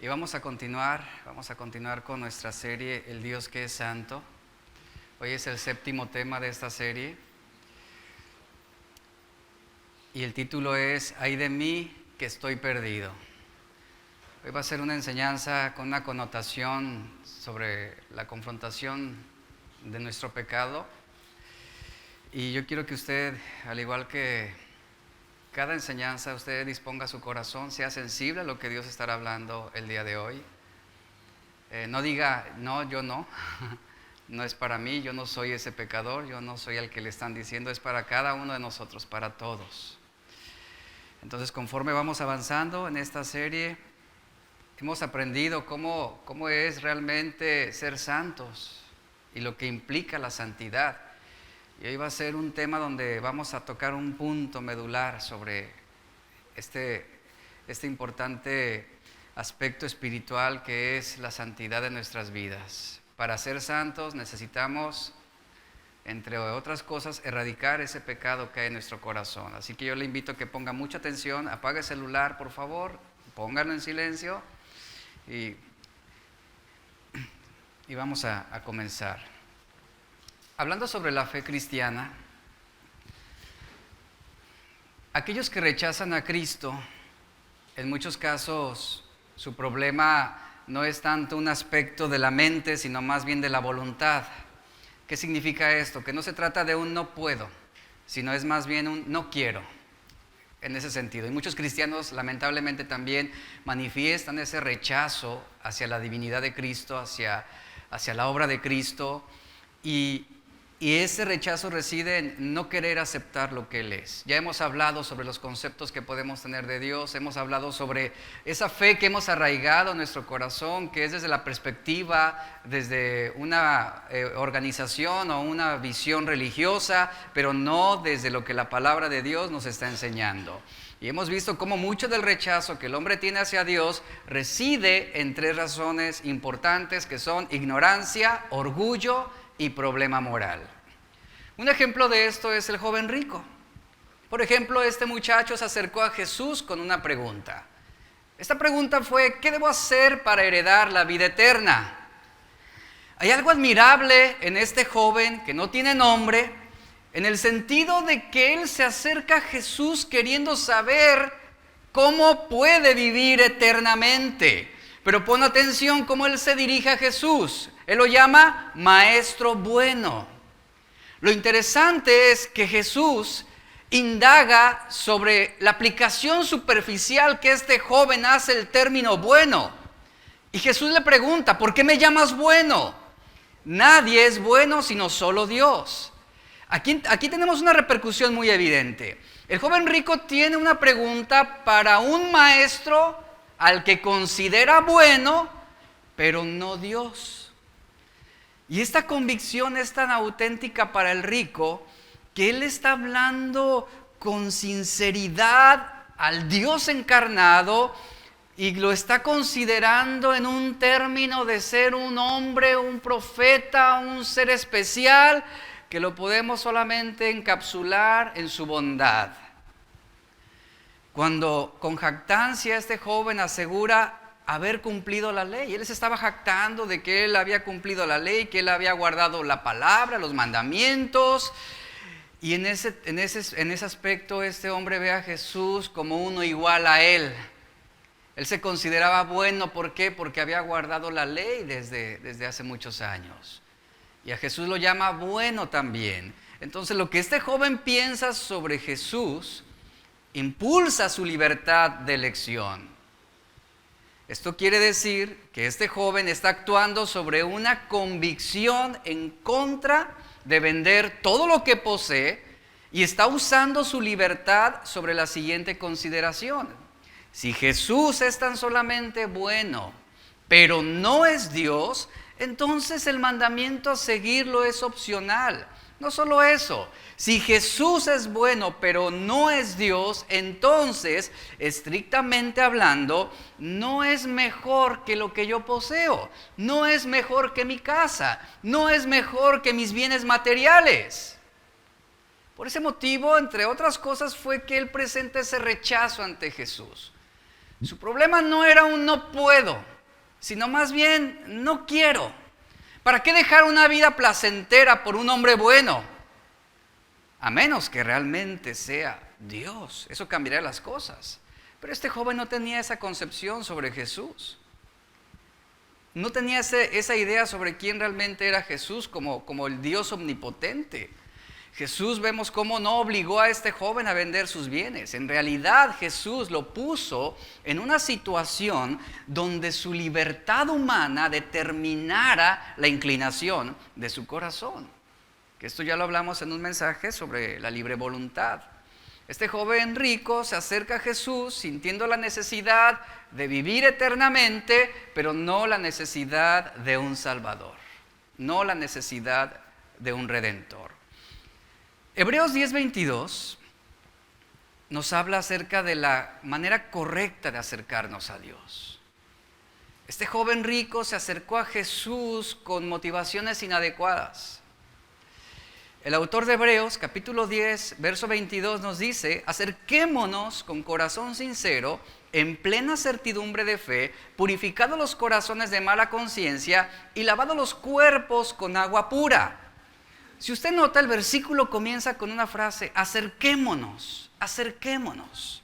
Y vamos a continuar con nuestra serie El Dios que es Santo. Hoy es el 7º tema de esta serie. Y el título es Ay de mí que estoy perdido. Hoy va a ser una enseñanza con una connotación sobre la confrontación de nuestro pecado. Y yo quiero que usted, al igual que cada enseñanza, usted disponga su corazón, sea sensible a lo que Dios estará hablando el día de hoy. No diga, no, yo no, no es para mí, yo no soy ese pecador, yo no soy el que le están diciendo, es para cada uno de nosotros, para todos. Entonces, conforme vamos avanzando en esta serie, hemos aprendido cómo es realmente ser santos y lo que implica la santidad. Y hoy va a ser un tema donde vamos a tocar un punto medular sobre este importante aspecto espiritual que es la santidad de nuestras vidas. Para ser santos necesitamos, entre otras cosas, erradicar ese pecado que hay en nuestro corazón. Así que yo le invito a que ponga mucha atención, apague el celular, por favor, póngalo en silencio y vamos a comenzar. Hablando sobre la fe cristiana, aquellos que rechazan a Cristo, en muchos casos su problema no es tanto un aspecto de la mente, sino más bien de la voluntad. ¿Qué significa esto? Que no se trata de un no puedo, sino es más bien un no quiero, en ese sentido. Y muchos cristianos lamentablemente también manifiestan ese rechazo hacia la divinidad de Cristo, hacia la obra de Cristo, y ese rechazo reside en no querer aceptar lo que Él es. Ya hemos hablado sobre los conceptos que podemos tener de Dios, hemos hablado sobre esa fe que hemos arraigado en nuestro corazón, que es desde la perspectiva, desde una organización o una visión religiosa, pero no desde lo que la palabra de Dios nos está enseñando. Y hemos visto cómo mucho del rechazo que el hombre tiene hacia Dios reside en 3 razones importantes, que son ignorancia, orgullo y problema moral. Un ejemplo de esto es el joven rico. Por ejemplo, este muchacho se acercó a Jesús con una pregunta. Esta pregunta fue: ¿qué debo hacer para heredar la vida eterna? Hay algo admirable en este joven que no tiene nombre, en el sentido de que él se acerca a Jesús queriendo saber cómo puede vivir eternamente. Pero pon atención cómo él se dirige a Jesús. Él lo llama Maestro Bueno. Lo interesante es que Jesús indaga sobre la aplicación superficial que este joven hace el término bueno. Y Jesús le pregunta: ¿por qué me llamas bueno? Nadie es bueno sino solo Dios. Aquí tenemos una repercusión muy evidente. El joven rico tiene una pregunta para un maestro al que considera bueno, pero no Dios. Y esta convicción es tan auténtica para el rico que él está hablando con sinceridad al Dios encarnado y lo está considerando en un término de ser un hombre, un profeta, un ser especial, que lo podemos solamente encapsular en su bondad. Cuando con jactancia este joven asegura haber cumplido la ley, él se estaba jactando de que él había cumplido la ley, que él había guardado la palabra, los mandamientos, y en ese aspecto este hombre ve a Jesús como uno igual a él. Él se consideraba bueno, ¿por qué? Porque había guardado la ley desde hace muchos años. Y a Jesús lo llama bueno también. Entonces lo que este joven piensa sobre Jesús impulsa su libertad de elección. Esto quiere decir que este joven está actuando sobre una convicción en contra de vender todo lo que posee y está usando su libertad sobre la siguiente consideración: si Jesús es tan solamente bueno, pero no es Dios, entonces el mandamiento a seguirlo es opcional. No solo eso, si Jesús es bueno pero no es Dios, entonces, estrictamente hablando, no es mejor que lo que yo poseo, no es mejor que mi casa, no es mejor que mis bienes materiales. Por ese motivo, entre otras cosas, fue que él presenta ese rechazo ante Jesús. Su problema no era un no puedo, sino más bien no quiero. ¿Para qué dejar una vida placentera por un hombre bueno? A menos que realmente sea Dios. Eso cambiaría las cosas. Pero este joven no tenía esa concepción sobre Jesús. No tenía esa idea sobre quién realmente era Jesús como el Dios omnipotente. Jesús vemos cómo no obligó a este joven a vender sus bienes. En realidad Jesús lo puso en una situación donde su libertad humana determinara la inclinación de su corazón. Que esto ya lo hablamos en un mensaje sobre la libre voluntad. Este joven rico se acerca a Jesús sintiendo la necesidad de vivir eternamente, pero no la necesidad de un Salvador, no la necesidad de un Redentor. Hebreos 10:22 nos habla acerca de la manera correcta de acercarnos a Dios. Este joven rico se acercó a Jesús con motivaciones inadecuadas. El autor de Hebreos, capítulo 10, verso 22 nos dice: acerquémonos con corazón sincero, en plena certidumbre de fe, purificados los corazones de mala conciencia y lavados los cuerpos con agua pura. Si usted nota, el versículo comienza con una frase: acerquémonos, acerquémonos.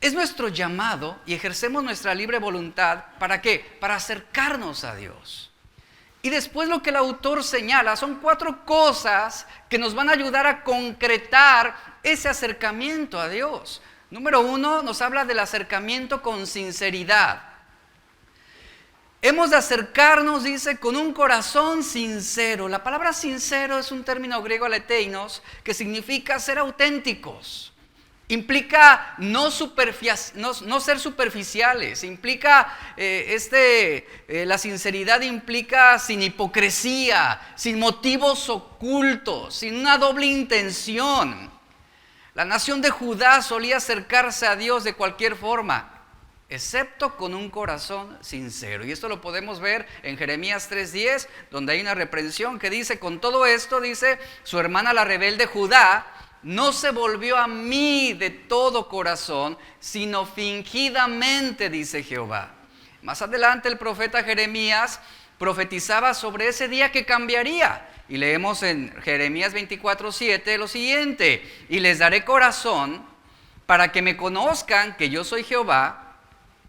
Es nuestro llamado y ejercemos nuestra libre voluntad. ¿Para qué? Para acercarnos a Dios. Y después lo que el autor señala son 4 cosas que nos van a ayudar a concretar ese acercamiento a Dios. Número 1, nos habla del acercamiento con sinceridad. Hemos de acercarnos, dice, con un corazón sincero. La palabra sincero es un término griego aletheínos que significa ser auténticos. Implica no ser superficiales, implica, la sinceridad implica sin hipocresía, sin motivos ocultos, sin una doble intención. La nación de Judá solía acercarse a Dios de cualquier forma, excepto con un corazón sincero. Y esto lo podemos ver en Jeremías 3:10, donde hay una reprensión que dice: con todo esto, dice, su hermana la rebelde Judá no se volvió a mí de todo corazón, sino fingidamente, dice Jehová. Más adelante el profeta Jeremías profetizaba sobre ese día que cambiaría. Y leemos en Jeremías 24:7 lo siguiente: y les daré corazón para que me conozcan que yo soy Jehová,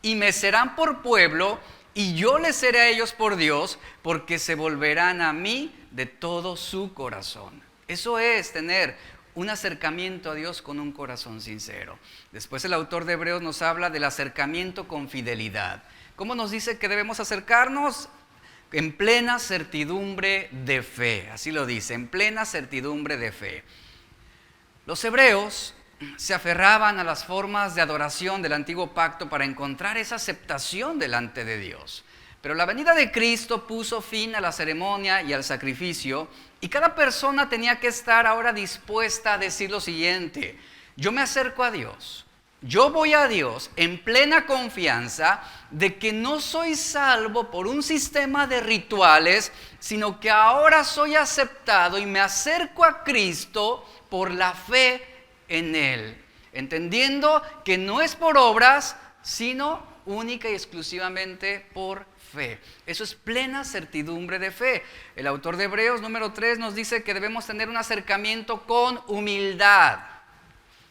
y me serán por pueblo, y yo les seré a ellos por Dios, porque se volverán a mí de todo su corazón. Eso es tener un acercamiento a Dios con un corazón sincero. Después el autor de Hebreos nos habla del acercamiento con fidelidad. ¿Cómo nos dice que debemos acercarnos? En plena certidumbre de fe. Así lo dice, en plena certidumbre de fe. Los hebreos se aferraban a las formas de adoración del antiguo pacto para encontrar esa aceptación delante de Dios. Pero la venida de Cristo puso fin a la ceremonia y al sacrificio, y cada persona tenía que estar ahora dispuesta a decir lo siguiente: yo me acerco a Dios, yo voy a Dios en plena confianza de que no soy salvo por un sistema de rituales, sino que ahora soy aceptado y me acerco a Cristo por la fe en Él, entendiendo que no es por obras, sino única y exclusivamente por fe. Eso es plena certidumbre de fe. El autor de Hebreos número 3 nos dice que debemos tener un acercamiento con humildad.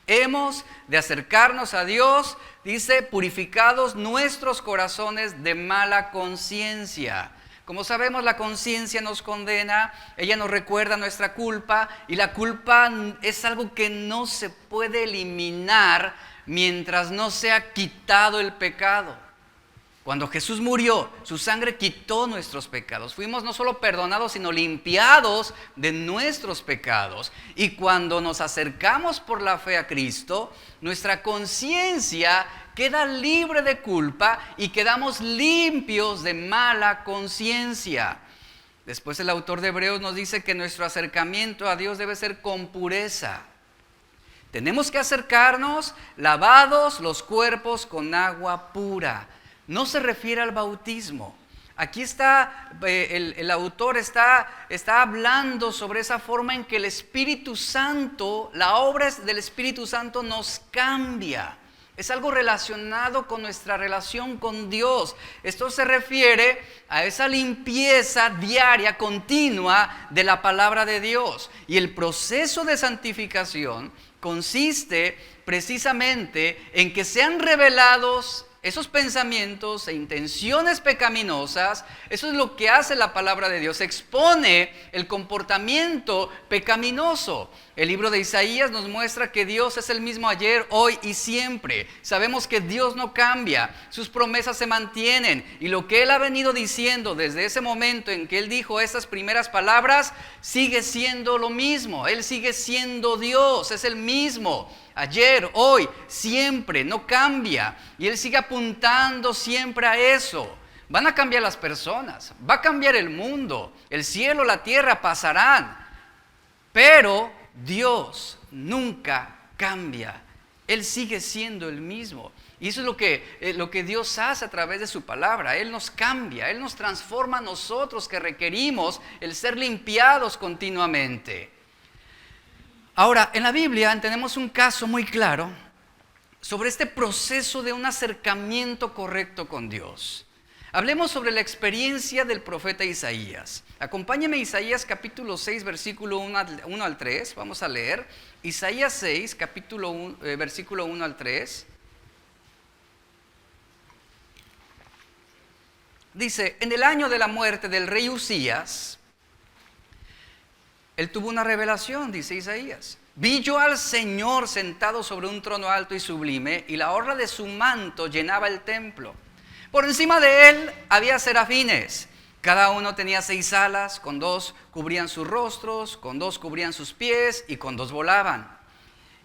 Hemos de acercarnos a Dios, dice, purificados nuestros corazones de mala conciencia. Como sabemos, la conciencia nos condena, ella nos recuerda nuestra culpa, y la culpa es algo que no se puede eliminar mientras no sea quitado el pecado. Cuando Jesús murió, su sangre quitó nuestros pecados. Fuimos no solo perdonados, sino limpiados de nuestros pecados. Y cuando nos acercamos por la fe a Cristo, nuestra conciencia queda libre de culpa y quedamos limpios de mala conciencia. Después el autor de Hebreos nos dice que nuestro acercamiento a Dios debe ser con pureza. Tenemos que acercarnos lavados los cuerpos con agua pura. No se refiere al bautismo. Aquí está, el autor está hablando sobre esa forma en que el Espíritu Santo, la obra del Espíritu Santo nos cambia. Es algo relacionado con nuestra relación con Dios. Esto se refiere a esa limpieza diaria, continua de la palabra de Dios. Y el proceso de santificación consiste precisamente en que sean revelados esos pensamientos e intenciones pecaminosas. Eso es lo que hace la palabra de Dios. Expone el comportamiento pecaminoso. El libro de Isaías nos muestra que Dios es el mismo ayer, hoy y siempre. Sabemos que Dios no cambia, sus promesas se mantienen. Y lo que Él ha venido diciendo desde ese momento en que Él dijo estas primeras palabras, sigue siendo lo mismo. Él sigue siendo Dios, es el mismo. Ayer, hoy, siempre, no cambia. Y Él sigue apuntando siempre a eso. Van a cambiar las personas, va a cambiar el mundo, el cielo, la tierra pasarán. Pero Dios nunca cambia. Él sigue siendo el mismo. Y eso es lo que Dios hace a través de su palabra. Él nos cambia, Él nos transforma a nosotros que requerimos el ser limpiados continuamente. Ahora, en la Biblia tenemos un caso muy claro sobre este proceso de un acercamiento correcto con Dios. Hablemos sobre la experiencia del profeta Isaías. Acompáñeme a Isaías capítulo 6, versículo 1 al 3. Vamos a leer Isaías 6, versículo 1 al 3. Dice, en el año de la muerte del rey Usías, él tuvo una revelación, dice Isaías. Vi yo al Señor sentado sobre un trono alto y sublime, y la orla de su manto llenaba el templo. Por encima de él había serafines. Cada uno tenía 6 alas, con 2 cubrían sus rostros, con 2 cubrían sus pies, y con 2 volaban.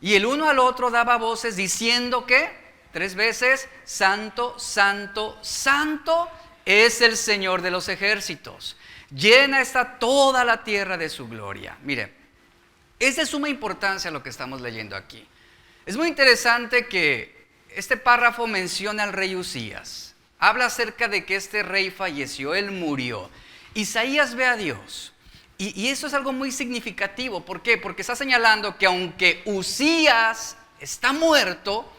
Y el uno al otro daba voces diciendo que 3 veces, Santo, Santo, Santo es el Señor de los ejércitos. Llena está toda la tierra de su gloria. Mire, es de suma importancia lo que estamos leyendo aquí. Es muy interesante que este párrafo menciona al rey Usías. Habla acerca de que este rey falleció, él murió. Isaías ve a Dios. Y eso es algo muy significativo. ¿Por qué? Porque está señalando que aunque Usías está muerto,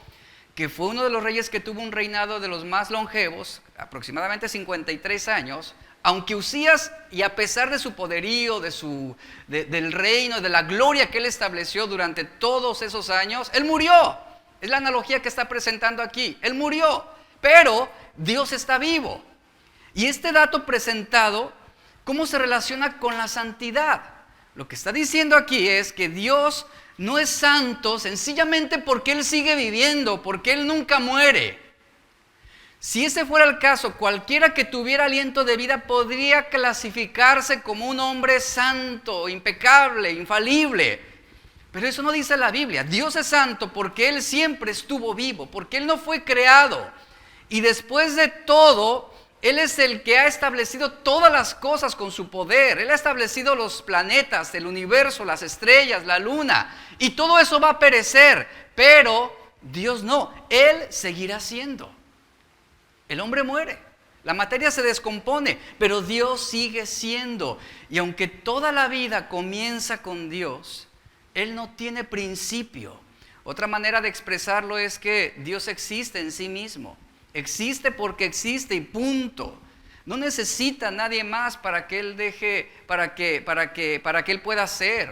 que fue uno de los reyes que tuvo un reinado de los más longevos, aproximadamente 53 años, aunque Usías, y a pesar de su poderío, del reino, de la gloria que él estableció durante todos esos años, él murió. Es la analogía que está presentando aquí. Él murió, pero Dios está vivo. Y este dato presentado, ¿cómo se relaciona con la santidad? Lo que está diciendo aquí es que Dios no es santo sencillamente porque Él sigue viviendo, porque Él nunca muere. Si ese fuera el caso, cualquiera que tuviera aliento de vida podría clasificarse como un hombre santo, impecable, infalible. Pero eso no dice la Biblia. Dios es santo porque Él siempre estuvo vivo, porque Él no fue creado. Y después de todo, Él es el que ha establecido todas las cosas con su poder. Él ha establecido los planetas, el universo, las estrellas, la luna. Y todo eso va a perecer, pero Dios no. Él seguirá siendo. El hombre muere, la materia se descompone, pero Dios sigue siendo. Y aunque toda la vida comienza con Dios, Él no tiene principio. Otra manera de expresarlo es que Dios existe en sí mismo. Existe porque existe y punto. No necesita a nadie más para que Él para que Él pueda ser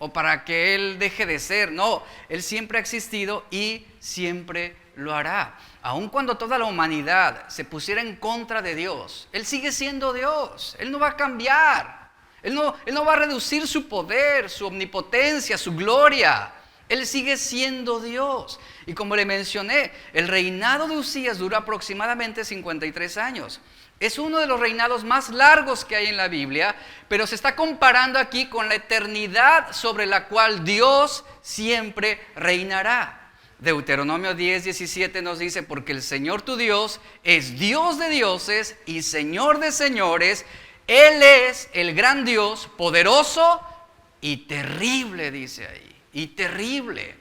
o para que Él deje de ser. No, Él siempre ha existido y siempre lo hará. Aun cuando toda la humanidad se pusiera en contra de Dios, Él sigue siendo Dios. Él no va a cambiar. Él no va a reducir su poder, su omnipotencia, su gloria. Él sigue siendo Dios. Y como le mencioné, el reinado de Usías duró aproximadamente 53 años. Es uno de los reinados más largos que hay en la Biblia, pero se está comparando aquí con la eternidad sobre la cual Dios siempre reinará. Deuteronomio 10:17 nos dice, porque el Señor tu Dios es Dios de dioses y Señor de señores. Él es el gran Dios, poderoso y terrible, dice ahí, y terrible.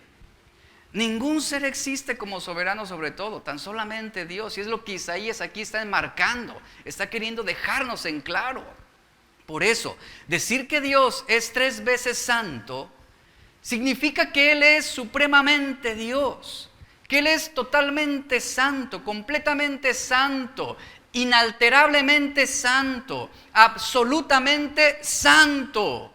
Ningún ser existe como soberano sobre todo, tan solamente Dios. Y es lo que Isaías aquí está enmarcando, está queriendo dejarnos en claro. Por eso, decir que Dios es 3 veces santo significa que Él es supremamente Dios, que Él es totalmente santo, completamente santo, inalterablemente santo, absolutamente santo.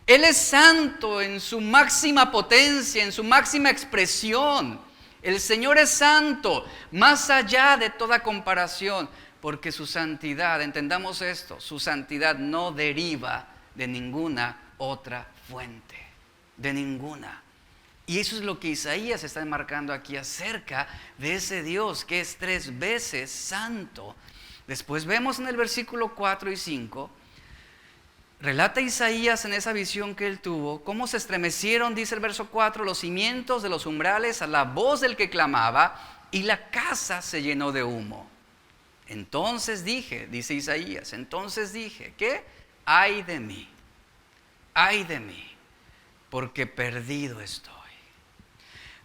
Él es santo en su máxima potencia, en su máxima expresión. El Señor es santo, más allá de toda comparación, porque su santidad, entendamos esto, su santidad no deriva de ninguna otra fuente, de ninguna. Y eso es lo que Isaías está enmarcando aquí acerca de ese Dios que es 3 veces santo. Después vemos en el versículo 4 y 5, relata Isaías en esa visión que él tuvo, cómo se estremecieron, dice el verso 4, los cimientos de los umbrales a la voz del que clamaba, y la casa se llenó de humo. Entonces dije, dice Isaías, entonces dije, ¿qué? Ay de mí, porque perdido estoy.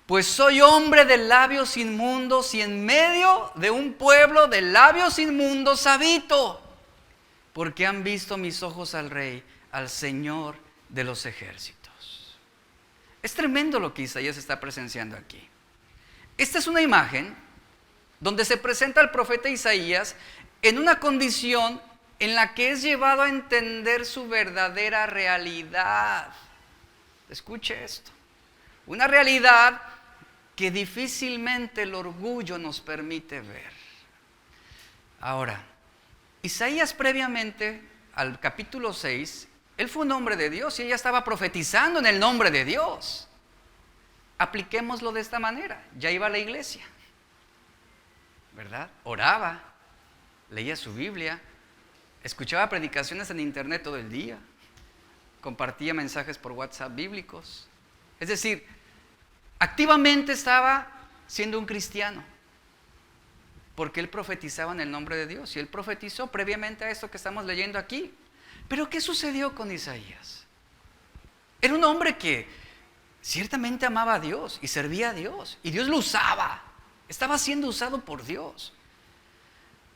Pues soy hombre de labios inmundos y en medio de un pueblo de labios inmundos habito. Porque han visto mis ojos al Rey, al Señor de los ejércitos. Es tremendo lo que Isaías está presenciando aquí. Esta es una imagen donde se presenta al profeta Isaías en una condición en la que es llevado a entender su verdadera realidad. Escuche esto. Una realidad que difícilmente el orgullo nos permite ver. Ahora, Isaías previamente al capítulo 6, él fue un hombre de Dios y ella estaba profetizando en el nombre de Dios. Apliquémoslo de esta manera. Ya iba a la iglesia, ¿verdad? Oraba, leía su Biblia, escuchaba predicaciones en internet todo el día, compartía mensajes por WhatsApp bíblicos. Es decir, activamente estaba siendo un cristiano, porque él profetizaba en el nombre de Dios, y él profetizó previamente a esto que estamos leyendo aquí. Pero ¿qué sucedió con Isaías? Era un hombre que ciertamente amaba a Dios y servía a Dios, y Dios lo usaba, estaba siendo usado por Dios.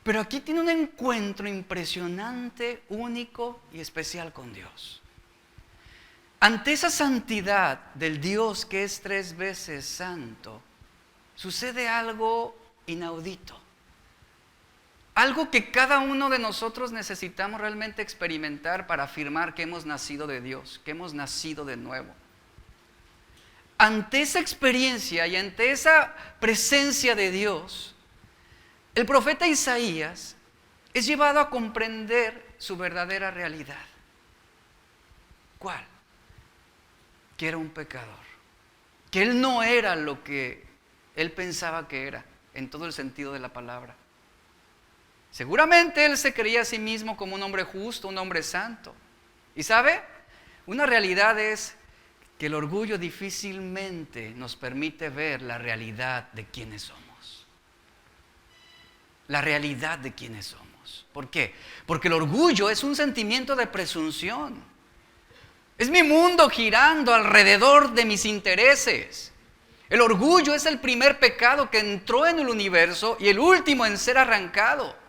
Pero aquí tiene un encuentro impresionante, único y especial con Dios. Ante esa santidad del Dios que es 3 veces santo, sucede algo inaudito. Algo que cada uno de nosotros necesitamos realmente experimentar para afirmar que hemos nacido de Dios, que hemos nacido de nuevo. Ante esa experiencia y ante esa presencia de Dios, el profeta Isaías es llevado a comprender su verdadera realidad. ¿Cuál? Que era un pecador, que él no era lo que él pensaba que era, en todo el sentido de la palabra. Seguramente él se creía a sí mismo como un hombre justo, un hombre santo. ¿Y sabe? Una realidad es que el orgullo difícilmente nos permite ver la realidad de quiénes somos. La realidad de quiénes somos. ¿Por qué? Porque el orgullo es un sentimiento de presunción. Es mi mundo girando alrededor de mis intereses. El orgullo es el primer pecado que entró en el universo y el último en ser arrancado.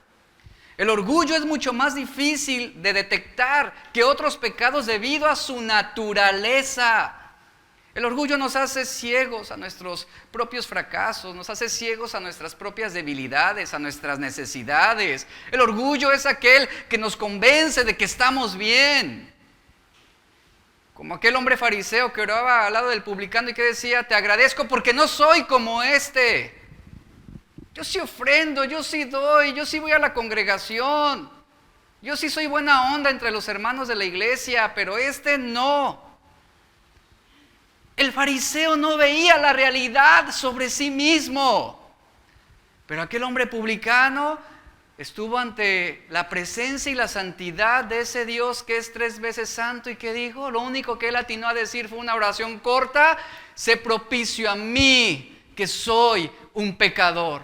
El orgullo es mucho más difícil de detectar que otros pecados debido a su naturaleza. El orgullo nos hace ciegos a nuestros propios fracasos, nos hace ciegos a nuestras propias debilidades, a nuestras necesidades. El orgullo es aquel que nos convence de que estamos bien. Como aquel hombre fariseo que oraba al lado del publicano y que decía, te agradezco porque no soy como este. Yo sí ofrendo, yo sí doy, yo sí voy a la congregación. Yo sí soy buena onda entre los hermanos de la iglesia, pero este no. El fariseo no veía la realidad sobre sí mismo. Pero aquel hombre publicano estuvo ante la presencia y la santidad de ese Dios que es 3 veces santo y que dijo, lo único que él atinó a decir fue una oración corta, sé propicio a mí que soy un pecador.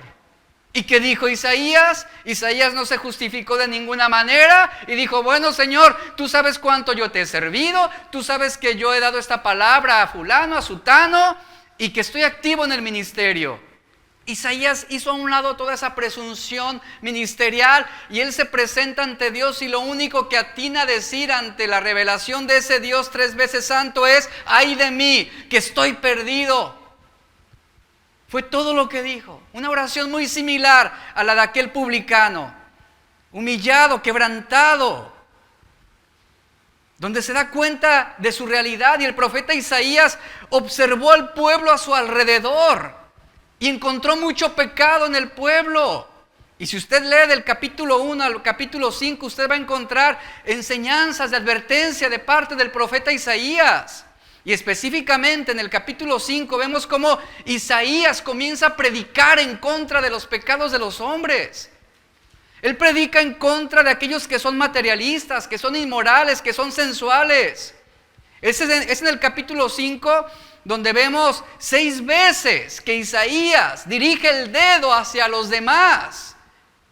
¿Y qué dijo Isaías? Isaías no se justificó de ninguna manera y dijo, bueno Señor, tú sabes cuánto yo te he servido, tú sabes que yo he dado esta palabra a fulano, a sutano y que estoy activo en el ministerio. Isaías hizo a un lado toda esa presunción ministerial y él se presenta ante Dios y lo único que atina a decir ante la revelación de ese Dios 3 veces santo es, ay de mí, que estoy perdido. Fue todo lo que dijo. Una oración muy similar a la de aquel publicano, humillado, quebrantado, donde se da cuenta de su realidad, y el profeta Isaías observó al pueblo a su alrededor y encontró mucho pecado en el pueblo. Y si usted lee del capítulo 1 al capítulo 5, usted va a encontrar enseñanzas de advertencia de parte del profeta Isaías. Y específicamente en el capítulo 5 vemos cómo Isaías comienza a predicar en contra de los pecados de los hombres. Él predica en contra de aquellos que son materialistas, que son inmorales, que son sensuales. Es en el capítulo 5 donde vemos 6 veces que Isaías dirige el dedo hacia los demás.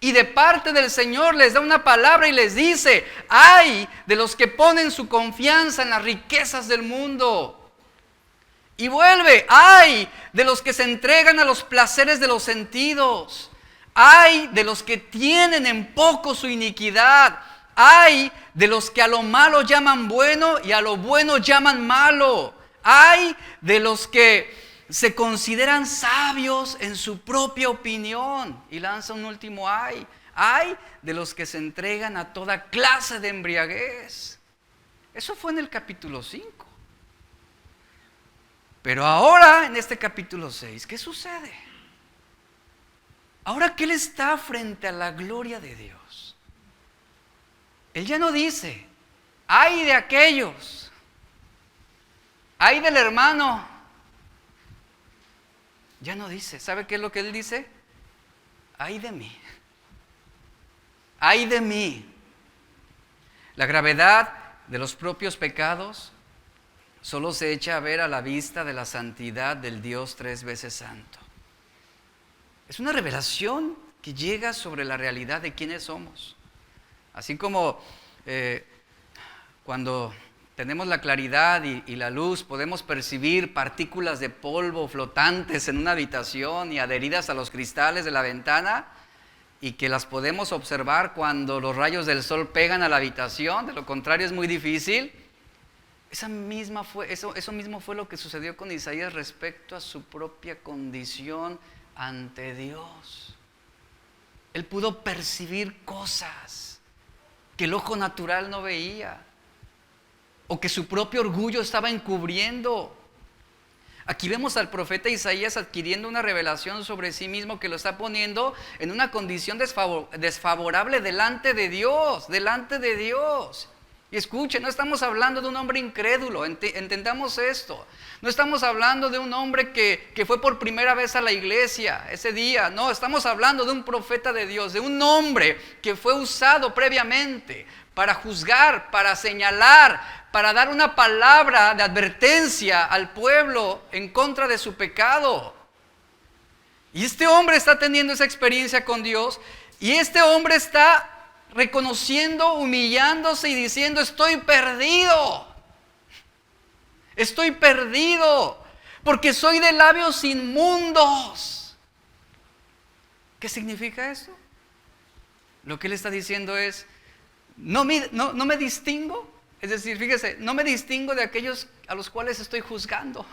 Y de parte del Señor les da una palabra y les dice: ay de los que ponen su confianza en las riquezas del mundo. Y vuelve: ay de los que se entregan a los placeres de los sentidos. Ay de los que tienen en poco su iniquidad. Ay de los que a lo malo llaman bueno y a lo bueno llaman malo. Ay de los que se consideran sabios en su propia opinión. Y lanza un último ay. Ay de los que se entregan a toda clase de embriaguez. Eso fue en el capítulo 5. Pero ahora en este capítulo 6, ¿qué sucede? Ahora que Él está frente a la gloria de Dios, Él ya no dice: ay de aquellos, ay del hermano. Ya no dice. ¿Sabe qué es lo que Él dice? Ay de mí. Ay de mí. La gravedad de los propios pecados solo se echa a ver a la vista de la santidad del Dios 3 veces santo. Es una revelación que llega sobre la realidad de quiénes somos. Así como cuando tenemos la claridad y la luz, podemos percibir partículas de polvo flotantes en una habitación y adheridas a los cristales de la ventana, y que las podemos observar cuando los rayos del sol pegan a la habitación. De lo contrario es muy difícil. Eso mismo fue lo que sucedió con Isaías respecto a su propia condición ante Dios. Él pudo percibir cosas que el ojo natural no veía, o que su propio orgullo estaba encubriendo. Aquí vemos al profeta Isaías adquiriendo una revelación sobre sí mismo que lo está poniendo en una condición desfavorable delante de Dios, Y escuchen, no estamos hablando de un hombre incrédulo, entendamos esto. No estamos hablando de un hombre que fue por primera vez a la iglesia ese día. No, estamos hablando de un profeta de Dios, de un hombre que fue usado previamente para juzgar, para señalar, para dar una palabra de advertencia al pueblo en contra de su pecado. Y este hombre está teniendo esa experiencia con Dios, y este hombre está reconociendo, humillándose y diciendo: estoy perdido, porque soy de labios inmundos. ¿Qué significa esto? Lo que él está diciendo es: no me distingo. Es decir, fíjese, no me distingo de aquellos a los cuales estoy juzgando.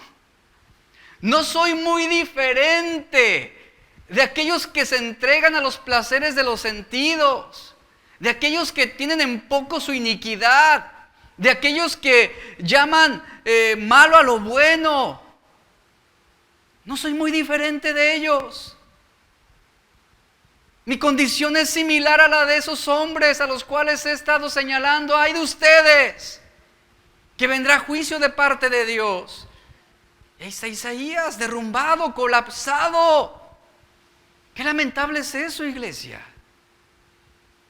No soy muy diferente de aquellos que se entregan a los placeres de los sentidos, de aquellos que tienen en poco su iniquidad, de aquellos que llaman malo a lo bueno. No soy muy diferente de ellos. Mi condición es similar a la de esos hombres a los cuales he estado señalando. Ay de ustedes, que vendrá juicio de parte de Dios. Y ahí está Isaías, derrumbado, colapsado. Qué lamentable es eso, iglesia.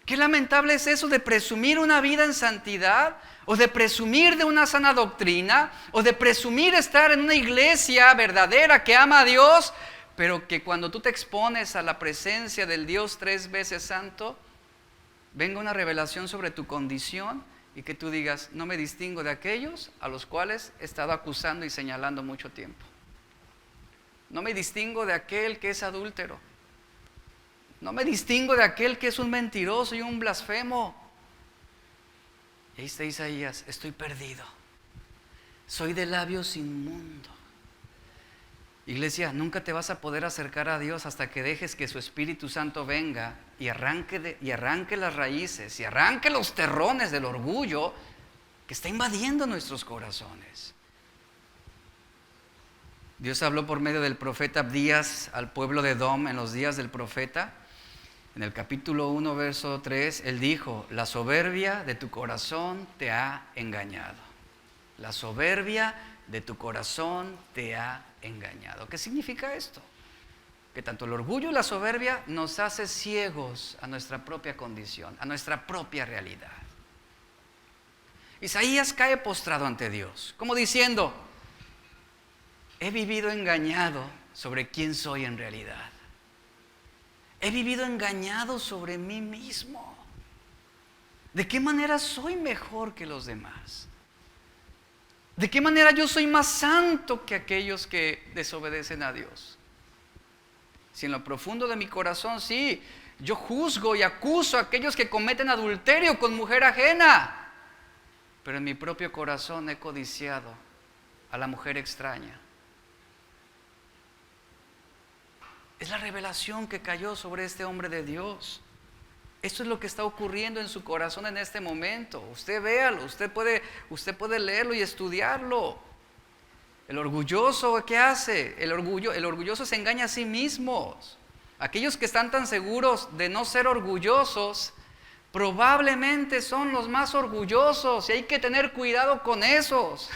Qué lamentable es eso de presumir una vida en santidad, o de presumir de una sana doctrina, o de presumir estar en una iglesia verdadera que ama a Dios, pero que cuando tú te expones a la presencia del Dios 3 veces santo, venga una revelación sobre tu condición y que tú digas: no me distingo de aquellos a los cuales he estado acusando y señalando mucho tiempo. No me distingo de aquel que es adúltero. No me distingo de aquel que es un mentiroso y un blasfemo. Y ahí está Isaías: estoy perdido. Soy de labios inmundos. Iglesia, nunca te vas a poder acercar a Dios hasta que dejes que su Espíritu Santo venga y arranque las raíces y arranque los terrones del orgullo que está invadiendo nuestros corazones. Dios habló por medio del profeta Abdías al pueblo de Edom en los días del profeta. En el capítulo 1, verso 3, él dijo: la soberbia de tu corazón te ha engañado. La soberbia de tu corazón te ha engañado. ¿Qué significa esto? Que tanto el orgullo y la soberbia nos hace ciegos a nuestra propia condición, a nuestra propia realidad. Isaías cae postrado ante Dios, como diciendo: he vivido engañado sobre quién soy en realidad. He vivido engañado sobre mí mismo. ¿De qué manera soy mejor que los demás? ¿De qué manera yo soy más santo que aquellos que desobedecen a Dios? Si en lo profundo de mi corazón, sí, yo juzgo y acuso a aquellos que cometen adulterio con mujer ajena, pero en mi propio corazón he codiciado a la mujer extraña. Es la revelación que cayó sobre este hombre de Dios. Esto es lo que está ocurriendo en su corazón en este momento. Usted véalo, usted puede leerlo y estudiarlo. El orgulloso, ¿qué hace? El orgulloso se engaña a sí mismo. Aquellos que están tan seguros de no ser orgullosos, probablemente son los más orgullosos, y hay que tener cuidado con esos.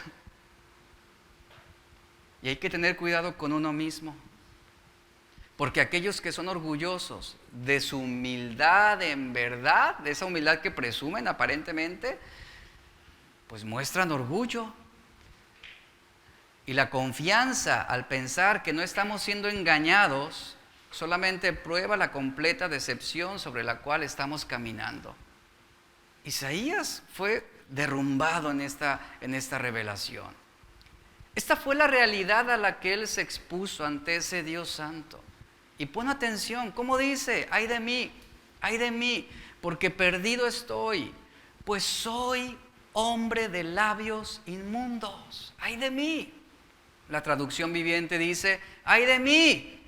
Y hay que tener cuidado con uno mismo. Porque aquellos que son orgullosos de su humildad en verdad, de esa humildad que presumen aparentemente, pues muestran orgullo. Y la confianza al pensar que no estamos siendo engañados solamente prueba la completa decepción sobre la cual estamos caminando. Isaías fue derrumbado en esta revelación. Esta fue la realidad a la que él se expuso ante ese Dios santo. Y pon atención, ¿cómo dice? Ay de mí, porque perdido estoy, pues soy hombre de labios inmundos. Ay de mí. La traducción viviente dice: ay de mí,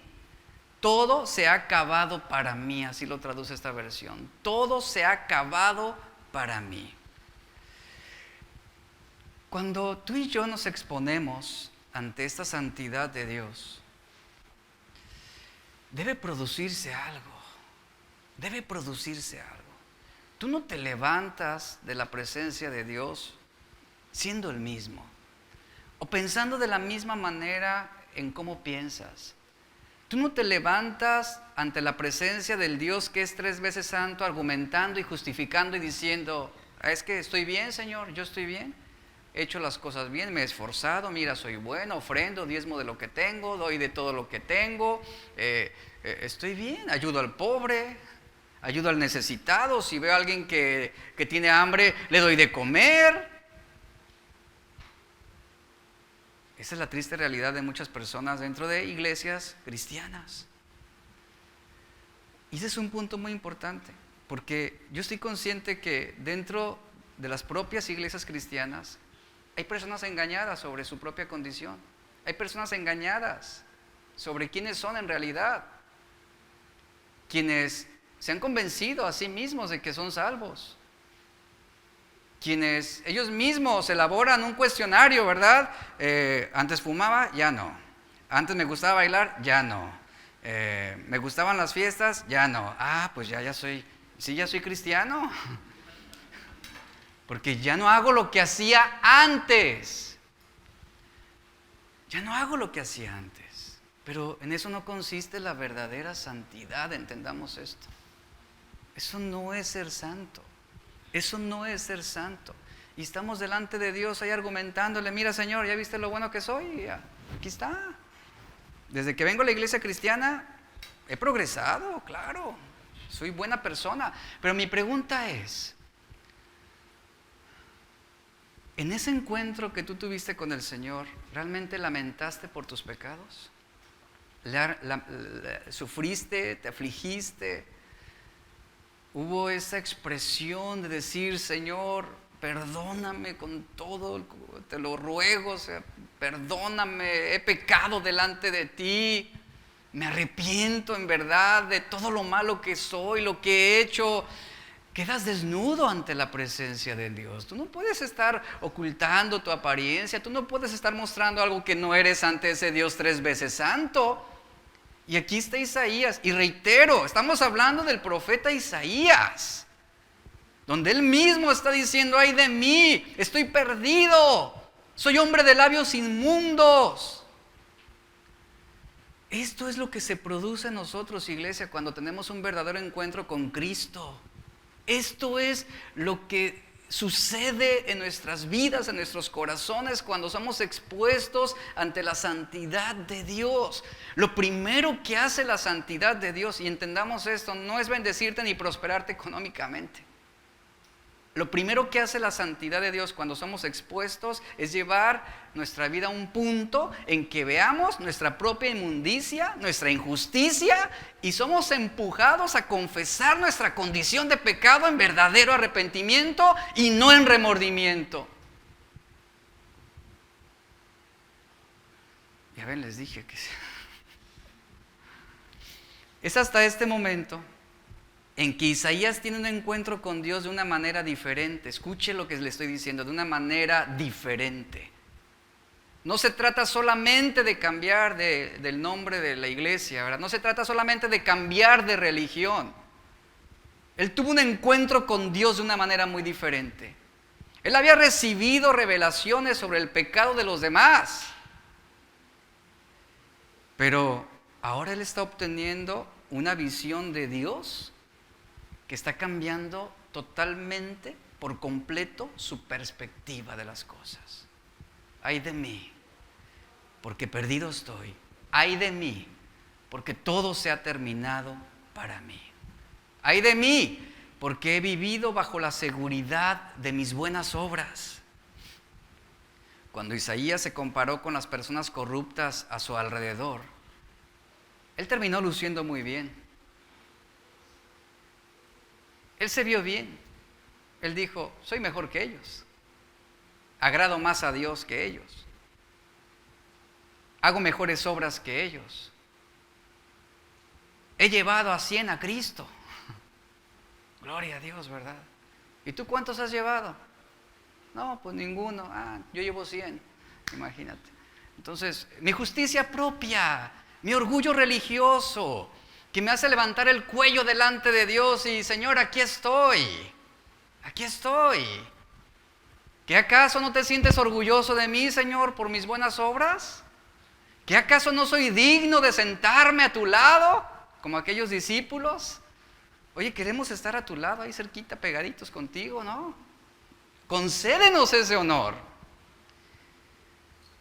todo se ha acabado para mí. Así lo traduce esta versión. Todo se ha acabado para mí. Cuando tú y yo nos exponemos ante esta santidad de Dios, debe producirse algo. Tú no te levantas de la presencia de Dios siendo el mismo, o pensando de la misma manera en cómo piensas. Tú no te levantas ante la presencia del Dios que es 3 veces santo, argumentando y justificando y diciendo: es que estoy bien, Señor, yo estoy bien. He hecho las cosas bien, me he esforzado, mira, soy bueno, ofrendo, diezmo de lo que tengo, doy de todo lo que tengo, estoy bien, ayudo al pobre, ayudo al necesitado, si veo a alguien que tiene hambre, le doy de comer. Esa es la triste realidad de muchas personas dentro de iglesias cristianas. Y ese es un punto muy importante, porque yo estoy consciente que dentro de las propias iglesias cristianas hay personas engañadas sobre su propia condición. Hay personas engañadas sobre quiénes son en realidad. Quienes se han convencido a sí mismos de que son salvos. Quienes ellos mismos elaboran un cuestionario, ¿verdad? Antes fumaba, ya no. Antes me gustaba bailar, ya no. Me gustaban las fiestas, ya no. Pues ya soy cristiano. Porque ya no hago lo que hacía antes. Pero en eso no consiste la verdadera santidad, entendamos esto. Eso no es ser santo. Y estamos delante de Dios ahí argumentándole: mira, Señor, ¿ya viste lo bueno que soy? Aquí está. Desde que vengo a la iglesia cristiana he progresado, claro. Soy buena persona. Pero mi pregunta es: en ese encuentro que tú tuviste con el Señor, ¿realmente lamentaste por tus pecados? ¿Sufriste? ¿Te afligiste? ¿Hubo esa expresión de decir: Señor, perdóname con todo, te lo ruego, o sea, perdóname, he pecado delante de ti, me arrepiento en verdad de todo lo malo que soy, lo que he hecho. Quedas desnudo ante la presencia de Dios. Tú no puedes estar ocultando tu apariencia, tú no puedes estar mostrando algo que no eres ante ese Dios 3 veces santo. Y aquí está Isaías, y reitero, estamos hablando del profeta Isaías, donde él mismo está diciendo: ay de mí, estoy perdido, soy hombre de labios inmundos. Esto es lo que se produce en nosotros, iglesia, cuando tenemos un verdadero encuentro con Cristo. Esto es lo que sucede en nuestras vidas, en nuestros corazones, cuando somos expuestos ante la santidad de Dios. Lo primero que hace la santidad de Dios, y entendamos esto, no es bendecirte ni prosperarte económicamente. Lo primero que hace la santidad de Dios cuando somos expuestos es llevar nuestra vida a un punto en que veamos nuestra propia inmundicia, nuestra injusticia, y somos empujados a confesar nuestra condición de pecado en verdadero arrepentimiento y no en remordimiento. Ya ven, les dije que es hasta este momento en que Isaías tiene un encuentro con Dios de una manera diferente. Escuche lo que le estoy diciendo, de una manera diferente. No se trata solamente de cambiar del nombre de la iglesia, ¿verdad? No se trata solamente de cambiar de religión. Él tuvo un encuentro con Dios de una manera muy diferente. Él había recibido revelaciones sobre el pecado de los demás, pero ahora él está obteniendo una visión de Dios que está cambiando totalmente, por completo, su perspectiva de las cosas. Ay de mí, porque perdido estoy. Ay de mí, porque todo se ha terminado para mí. Ay de mí, porque he vivido bajo la seguridad de mis buenas obras. Cuando Isaías se comparó con las personas corruptas a su alrededor, él terminó luciendo muy bien. Él se vio bien. Él dijo: soy mejor que ellos. Agrado más a Dios que ellos. Hago mejores obras que ellos. He llevado a 100 a Cristo. Gloria a Dios, ¿verdad? ¿Y tú cuántos has llevado? No, pues ninguno. Yo llevo 100. Imagínate. Entonces, mi justicia propia, mi orgullo religioso, que me hace levantar el cuello delante de Dios y: Señor, aquí estoy. ¿Qué acaso no te sientes orgulloso de mí, Señor, por mis buenas obras? ¿Qué acaso no soy digno de sentarme a tu lado, como aquellos discípulos? Oye, queremos estar a tu lado, ahí cerquita, pegaditos contigo, ¿no? Concédenos ese honor.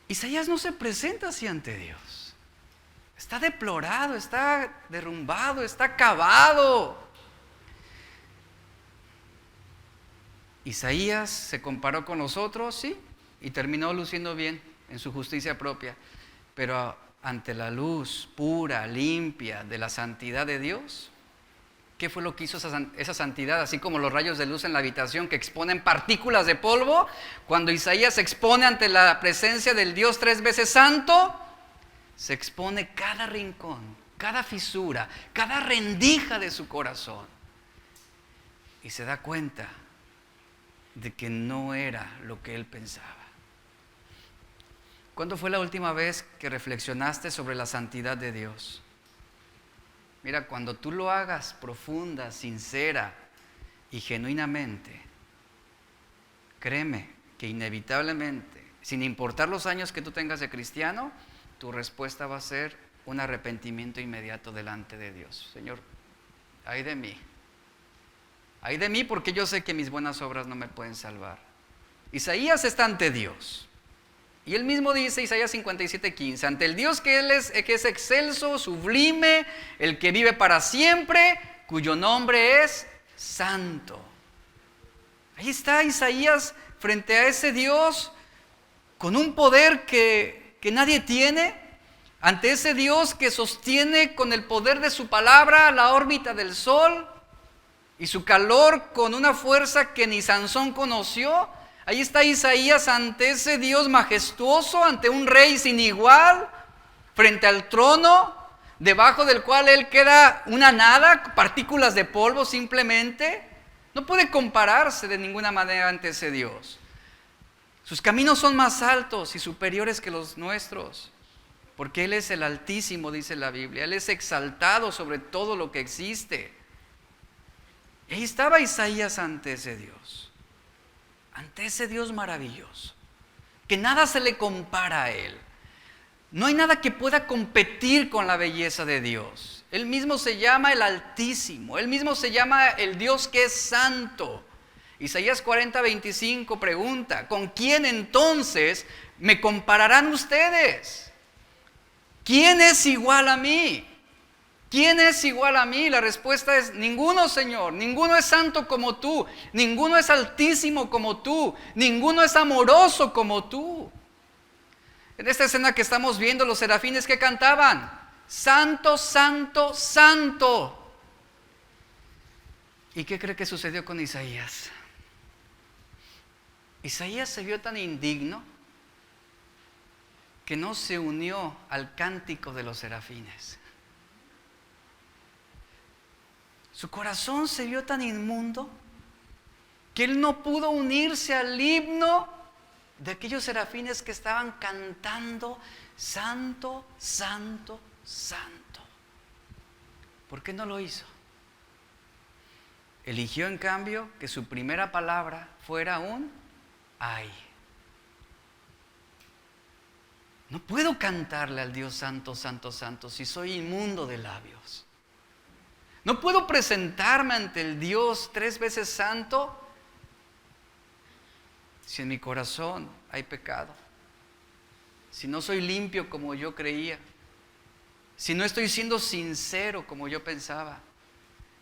Isaías no se presenta así ante Dios. Está deplorado, está derrumbado, está acabado. Isaías se comparó con los otros, sí, y terminó luciendo bien en su justicia propia. Pero ante la luz pura, limpia de la santidad de Dios, ¿qué fue lo que hizo esa santidad? Así como los rayos de luz en la habitación que exponen partículas de polvo, cuando Isaías se expone ante la presencia del Dios 3 veces santo, se expone cada rincón, cada fisura, cada rendija de su corazón. Y se da cuenta de que no era lo que él pensaba. ¿Cuándo fue la última vez que reflexionaste sobre la santidad de Dios? Mira, cuando tú lo hagas profunda, sincera y genuinamente, créeme que inevitablemente, sin importar los años que tú tengas de cristiano, tu respuesta va a ser un arrepentimiento inmediato delante de Dios. Señor, ay de mí. Ay de mí, porque yo sé que mis buenas obras no me pueden salvar. Isaías está ante Dios. Y él mismo dice, Isaías 57:15, ante el Dios que es excelso, sublime, el que vive para siempre, cuyo nombre es santo. Ahí está Isaías frente a ese Dios con un poder que nadie tiene, ante ese Dios que sostiene con el poder de su palabra la órbita del sol y su calor con una fuerza que ni Sansón conoció, Ahí está Isaías ante ese Dios majestuoso, ante un rey sin igual, frente al trono, debajo del cual él queda una nada, partículas de polvo simplemente. No puede compararse de ninguna manera ante ese Dios. Sus caminos son más altos y superiores que los nuestros, porque Él es el Altísimo, dice la Biblia. Él es exaltado sobre todo lo que existe. Y ahí estaba Isaías ante ese Dios maravilloso, que nada se le compara a Él. No hay nada que pueda competir con la belleza de Dios. Él mismo se llama el Altísimo, Él mismo se llama el Dios que es santo. Isaías 40:25 pregunta, ¿con quién entonces me compararán ustedes? ¿Quién es igual a mí? ¿Quién es igual a mí? La respuesta es ninguno, Señor. Ninguno es santo como tú. Ninguno es altísimo como tú. Ninguno es amoroso como tú. En esta escena que estamos viendo, los serafines que cantaban, Santo, Santo, Santo. ¿Y qué cree que sucedió con Isaías? Isaías se vio tan indigno que no se unió al cántico de los serafines. Su corazón se vio tan inmundo que él no pudo unirse al himno de aquellos serafines que estaban cantando Santo, Santo, Santo. ¿Por qué no lo hizo? Eligió en cambio que su primera palabra fuera un ay. No puedo cantarle al Dios santo, santo, santo si soy inmundo de labios. No puedo presentarme ante el Dios 3 veces santo si en mi corazón hay pecado, si no soy limpio como yo creía, si no estoy siendo sincero como yo pensaba,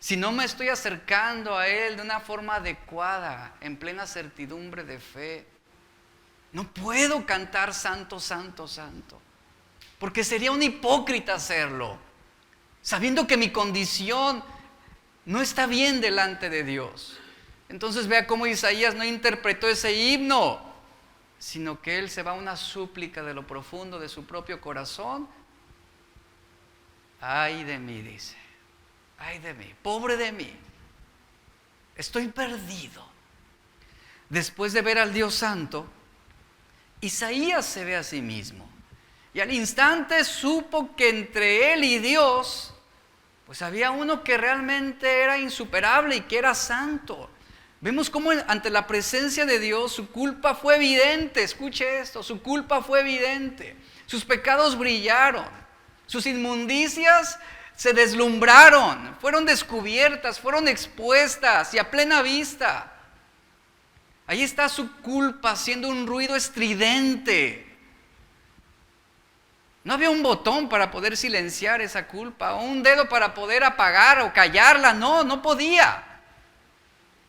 si no me estoy acercando a Él de una forma adecuada, en plena certidumbre de fe. No puedo cantar santo, santo, santo, porque sería un hipócrita hacerlo, sabiendo que mi condición no está bien delante de Dios. Entonces vea cómo Isaías no interpretó ese himno, sino que él se va a una súplica de lo profundo de su propio corazón. Ay de mí, dice, ay de mí, pobre de mí, estoy perdido. Después de ver al Dios santo, Isaías se ve a sí mismo y al instante supo que entre él y Dios pues había uno que realmente era insuperable y que era santo. Vemos cómo ante la presencia de Dios su culpa fue evidente. Escuche esto, su culpa fue evidente. Sus pecados brillaron, sus inmundicias se deslumbraron, fueron descubiertas, fueron expuestas y a plena vista. Ahí está su culpa haciendo un ruido estridente. No había un botón para poder silenciar esa culpa, o un dedo para poder apagar o callarla. No podía.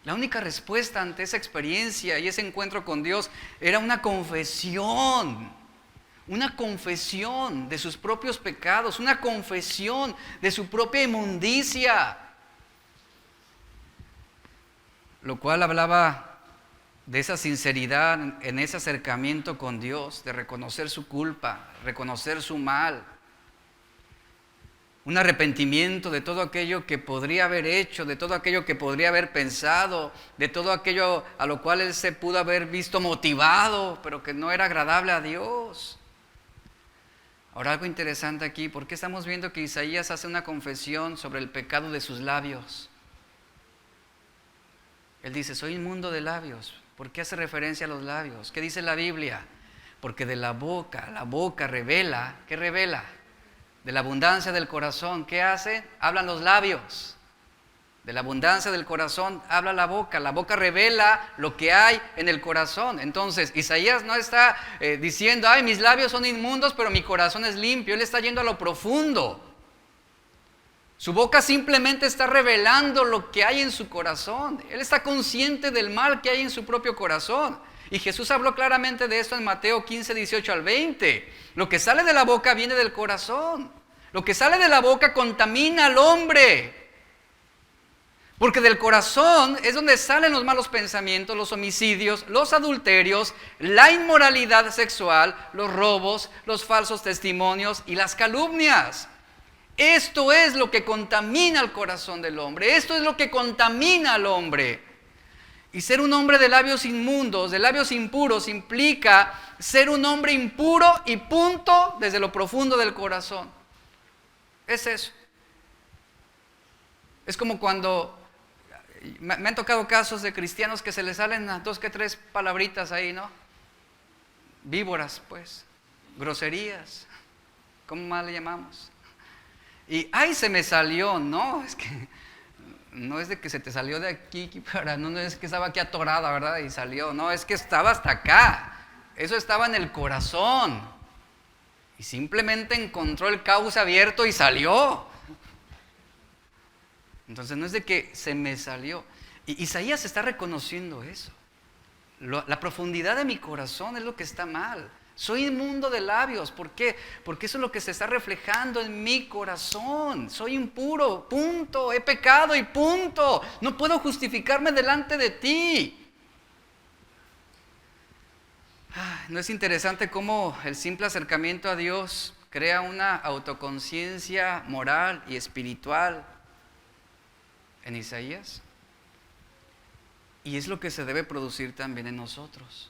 La única respuesta ante esa experiencia y ese encuentro con Dios era una confesión de sus propios pecados, una confesión de su propia inmundicia, lo cual hablaba de esa sinceridad en ese acercamiento con Dios, de reconocer su culpa, reconocer su mal, un arrepentimiento de todo aquello que podría haber hecho, de todo aquello que podría haber pensado, de todo aquello a lo cual él se pudo haber visto motivado, pero que no era agradable a Dios. Ahora, algo interesante aquí, ¿por qué estamos viendo que Isaías hace una confesión sobre el pecado de sus labios? Él dice, soy inmundo de labios. ¿Por qué hace referencia a los labios? ¿Qué dice la Biblia? Porque de la boca revela, ¿qué revela? De la abundancia del corazón, ¿qué hace? Hablan los labios. De la abundancia del corazón habla la boca revela lo que hay en el corazón. Entonces, Isaías no está diciendo, ay, mis labios son inmundos, pero mi corazón es limpio. Él está yendo a lo profundo. Su boca simplemente está revelando lo que hay en su corazón. Él está consciente del mal que hay en su propio corazón. Y Jesús habló claramente de esto en Mateo 15, 18 al 20. Lo que sale de la boca viene del corazón. Lo que sale de la boca contamina al hombre. Porque del corazón es donde salen los malos pensamientos, los homicidios, los adulterios, la inmoralidad sexual, los robos, los falsos testimonios y las calumnias. Esto es lo que contamina el corazón del hombre. Esto es lo que contamina al hombre. Y ser un hombre de labios inmundos, de labios impuros, implica ser un hombre impuro y punto desde lo profundo del corazón. Es eso. Es como cuando me han tocado casos de cristianos que se les salen 2 que 3 palabritas ahí, ¿no? Víboras, pues, groserías, ¿cómo más le llamamos? Y, ¡ay, se me salió! No, es que no es de que se te salió de aquí para, no es que estaba aquí atorada, ¿verdad? Y salió, no, es que estaba hasta acá. Eso estaba en el corazón. Y simplemente encontró el cauce abierto y salió. Entonces no es de que se me salió. Y Isaías está reconociendo eso. La profundidad de mi corazón es lo que está mal. Soy inmundo de labios. ¿Por qué? Porque eso es lo que se está reflejando en mi corazón. Soy impuro, punto. He pecado y punto. No puedo justificarme delante de ti. ¿No es interesante cómo el simple acercamiento a Dios crea una autoconciencia moral y espiritual en Isaías? Y es lo que se debe producir también en nosotros.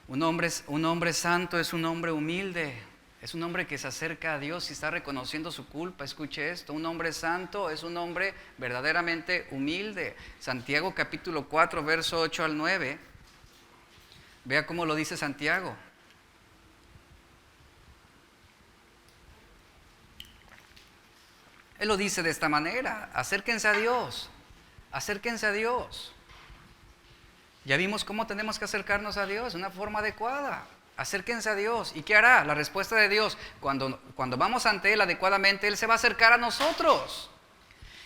Un hombre santo es un hombre humilde, es un hombre que se acerca a Dios y está reconociendo su culpa. Escuche esto, un hombre santo es un hombre verdaderamente humilde. Santiago capítulo 4, verso 8 al 9. Vea cómo lo dice Santiago. Él lo dice de esta manera: acérquense a Dios, acérquense a Dios. Ya vimos cómo tenemos que acercarnos a Dios de una forma adecuada. Acérquense a Dios. ¿Y qué hará? La respuesta de Dios, cuando vamos ante Él adecuadamente, Él se va a acercar a nosotros.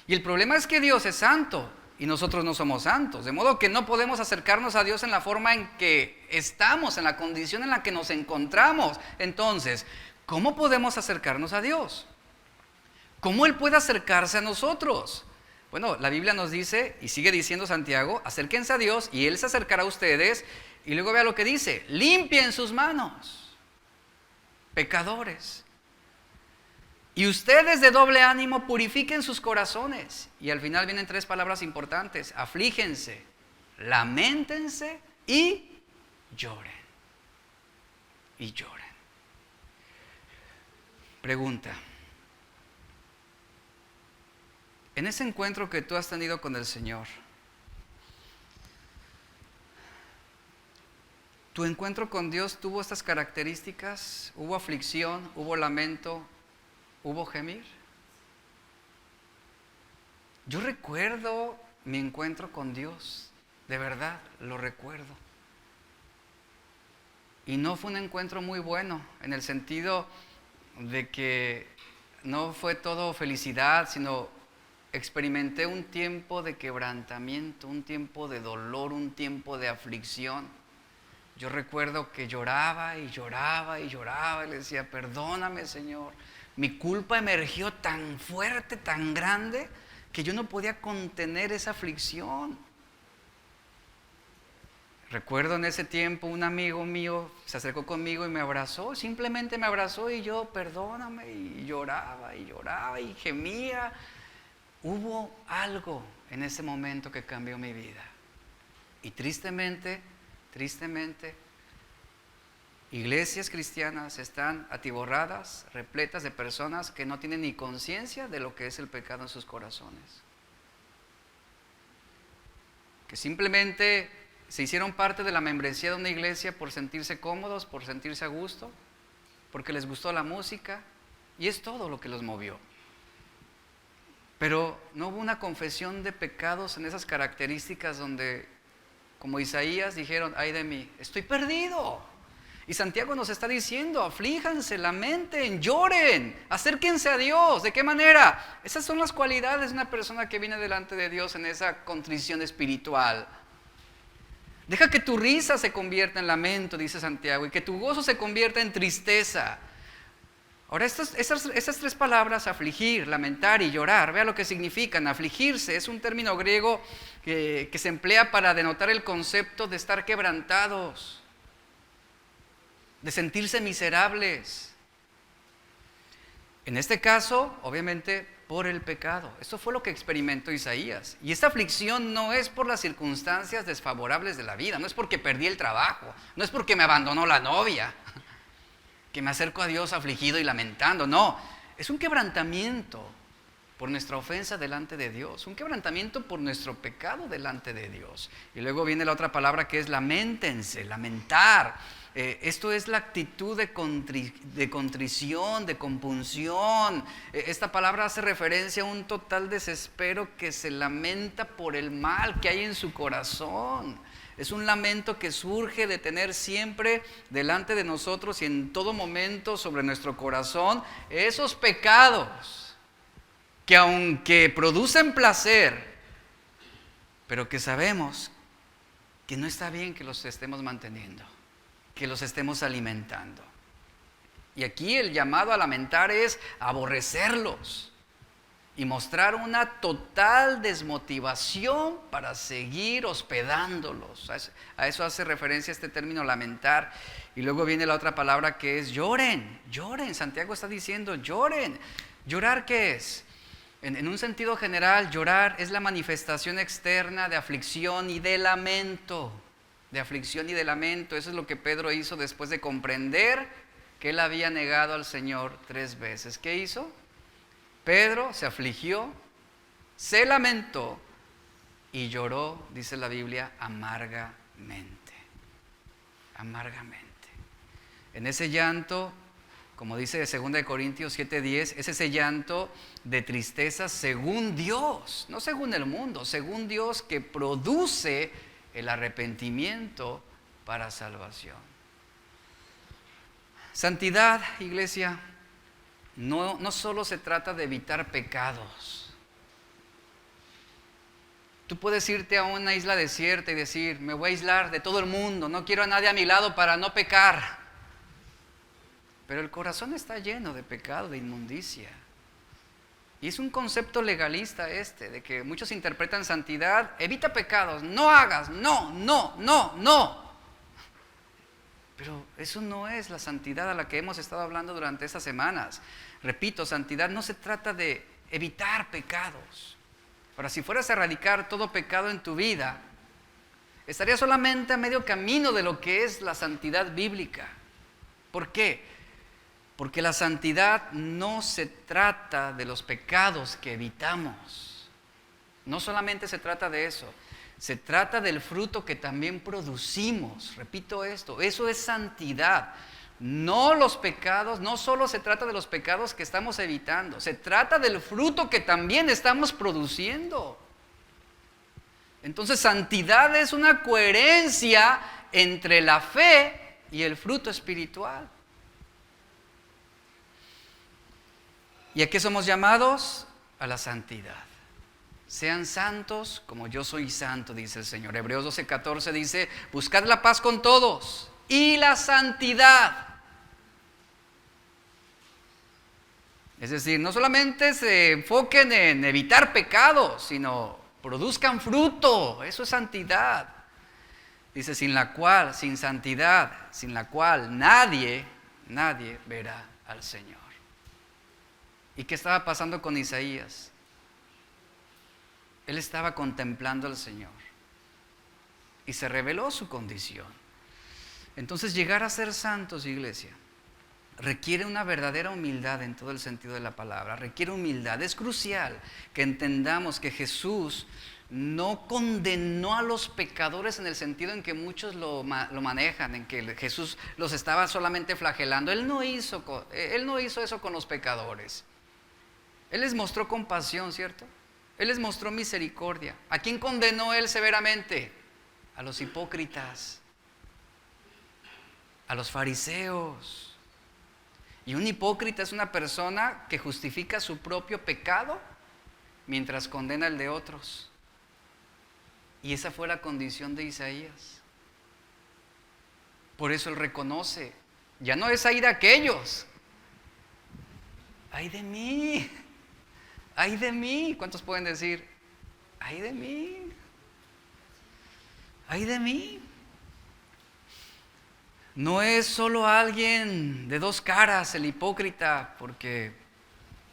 Y el problema es que Dios es santo y nosotros no somos santos. De modo que no podemos acercarnos a Dios en la forma en que estamos, en la condición en la que nos encontramos. Entonces, ¿cómo podemos acercarnos a Dios? ¿Cómo Él puede acercarse a nosotros? Bueno, la Biblia nos dice, y sigue diciendo Santiago, acérquense a Dios y Él se acercará a ustedes. Y luego vea lo que dice: limpien sus manos, pecadores. Y ustedes de doble ánimo purifiquen sus corazones. Y al final vienen 3 palabras importantes: aflígense, lamentense y lloren. Y lloren. Pregunta: en ese encuentro que tú has tenido con el Señor, ¿tu encuentro con Dios tuvo estas características? ¿Hubo aflicción? ¿Hubo lamento? ¿Hubo gemir? Yo recuerdo mi encuentro con Dios, de verdad, lo recuerdo. Y no fue un encuentro muy bueno, en el sentido de que no fue todo felicidad, sino experimenté un tiempo de quebrantamiento, un tiempo de dolor, un tiempo de aflicción. Yo recuerdo que lloraba y lloraba y lloraba y le decía: perdóname, Señor. Mi culpa emergió tan fuerte, tan grande, que yo no podía contener esa aflicción. Recuerdo en ese tiempo un amigo mío se acercó conmigo y me abrazó, simplemente me abrazó y yo: perdóname, y lloraba y lloraba y gemía. Hubo algo en ese momento que cambió mi vida. Y tristemente, iglesias cristianas están atiborradas, repletas de personas que no tienen ni conciencia de lo que es el pecado en sus corazones. Que simplemente se hicieron parte de la membresía de una iglesia por sentirse cómodos, por sentirse a gusto, porque les gustó la música, y es todo lo que los movió. Pero no hubo una confesión de pecados en esas características donde, como Isaías, dijeron: ay de mí, estoy perdido. Y Santiago nos está diciendo: aflíjanse, lamenten, lloren, acérquense a Dios. ¿De qué manera? Esas son las cualidades de una persona que viene delante de Dios en esa contrición espiritual. Deja que tu risa se convierta en lamento, dice Santiago, y que tu gozo se convierta en tristeza. Ahora, estas tres palabras, afligir, lamentar y llorar, vea lo que significan. Afligirse es un término griego que se emplea para denotar el concepto de estar quebrantados, de sentirse miserables. En este caso, obviamente, por el pecado. Esto fue lo que experimentó Isaías. Y esta aflicción no es por las circunstancias desfavorables de la vida, no es porque perdí el trabajo, no es porque me abandonó la novia, que me acerco a Dios afligido y lamentando. No, es un quebrantamiento por nuestra ofensa delante de Dios, un quebrantamiento por nuestro pecado delante de Dios. Y luego viene la otra palabra que es lamentense, lamentar. Esto es la actitud de contrición, de compunción. Esta palabra hace referencia a un total desespero que se lamenta por el mal que hay en su corazón. Es un lamento que surge de tener siempre delante de nosotros y en todo momento sobre nuestro corazón esos pecados que aunque producen placer, pero que sabemos que no está bien que los estemos manteniendo, que los estemos alimentando. Y aquí el llamado a lamentar es aborrecerlos y mostrar una total desmotivación para seguir hospedándolos. A eso hace referencia este término lamentar. Y luego viene la otra palabra que es lloren, lloren. Santiago está diciendo lloren. ¿Llorar qué es? En un sentido general, llorar es la manifestación externa de aflicción y de lamento. De aflicción y de lamento. Eso es lo que Pedro hizo después de comprender que él había negado al Señor 3 veces. ¿Qué hizo? Pedro se afligió, se lamentó y lloró, dice la Biblia, amargamente. Amargamente. En ese llanto, como dice 2 Corintios 7:10, es ese llanto de tristeza según Dios, no según el mundo, según Dios, que produce el arrepentimiento para salvación. Santidad, iglesia, no solo se trata de evitar pecados. Tú puedes irte a una isla desierta y decir, me voy a aislar de todo el mundo, no quiero a nadie a mi lado para no pecar. Pero el corazón está lleno de pecado, de inmundicia. Y es un concepto legalista de que muchos interpretan santidad, evita pecados, no hagas, no. Pero eso no es la santidad a la que hemos estado hablando durante estas semanas. Repito, santidad no se trata de evitar pecados. Ahora, si fueras a erradicar todo pecado en tu vida, estarías solamente a medio camino de lo que es la santidad bíblica. ¿Por qué? Porque la santidad no se trata de los pecados que evitamos. No solamente se trata de eso. Se trata del fruto que también producimos. Repito esto, eso es santidad. No los pecados, no solo se trata de los pecados que estamos evitando, se trata del fruto que también estamos produciendo. Entonces, santidad es una coherencia entre la fe y el fruto espiritual. ¿Y a qué somos llamados? A la santidad. Sean santos como yo soy santo, dice el Señor. Hebreos 12:14 dice, buscad la paz con todos y la santidad. Es decir, no solamente se enfoquen en evitar pecados, sino produzcan fruto. Eso es santidad. Dice, sin santidad, sin la cual nadie verá al Señor. ¿Y qué estaba pasando con Isaías? Él estaba contemplando al Señor y se reveló su condición. Entonces, llegar a ser santos, iglesia, requiere una verdadera humildad en todo el sentido de la palabra. Requiere humildad. Es crucial que entendamos que Jesús no condenó a los pecadores en el sentido en que muchos lo manejan, en que Jesús los estaba solamente flagelando. Él no hizo eso con los pecadores. Él les mostró compasión, ¿cierto? Él les mostró misericordia. ¿A quién condenó Él severamente? A los hipócritas, a los fariseos. Y un hipócrita es una persona que justifica su propio pecado mientras condena el de otros. Y esa fue la condición de Isaías. Por eso Él reconoce, ya no es ahí de aquellos ¡ay de mí! ¡Ay de mí! ¿Cuántos pueden decir, ¡ay de mí! ¡Ay de mí! No es solo alguien de dos caras el hipócrita, porque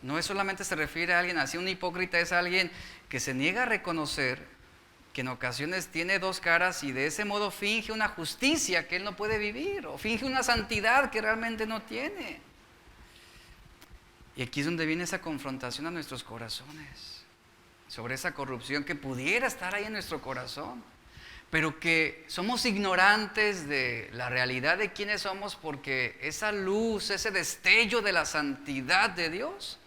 no es solamente se refiere a alguien así. Un hipócrita es alguien que se niega a reconocer que en ocasiones tiene dos caras y de ese modo finge una justicia que él no puede vivir, o finge una santidad que realmente no tiene. Y aquí es donde viene esa confrontación a nuestros corazones, sobre esa corrupción que pudiera estar ahí en nuestro corazón, pero que somos ignorantes de la realidad de quiénes somos, porque esa luz, ese destello de la santidad de Dios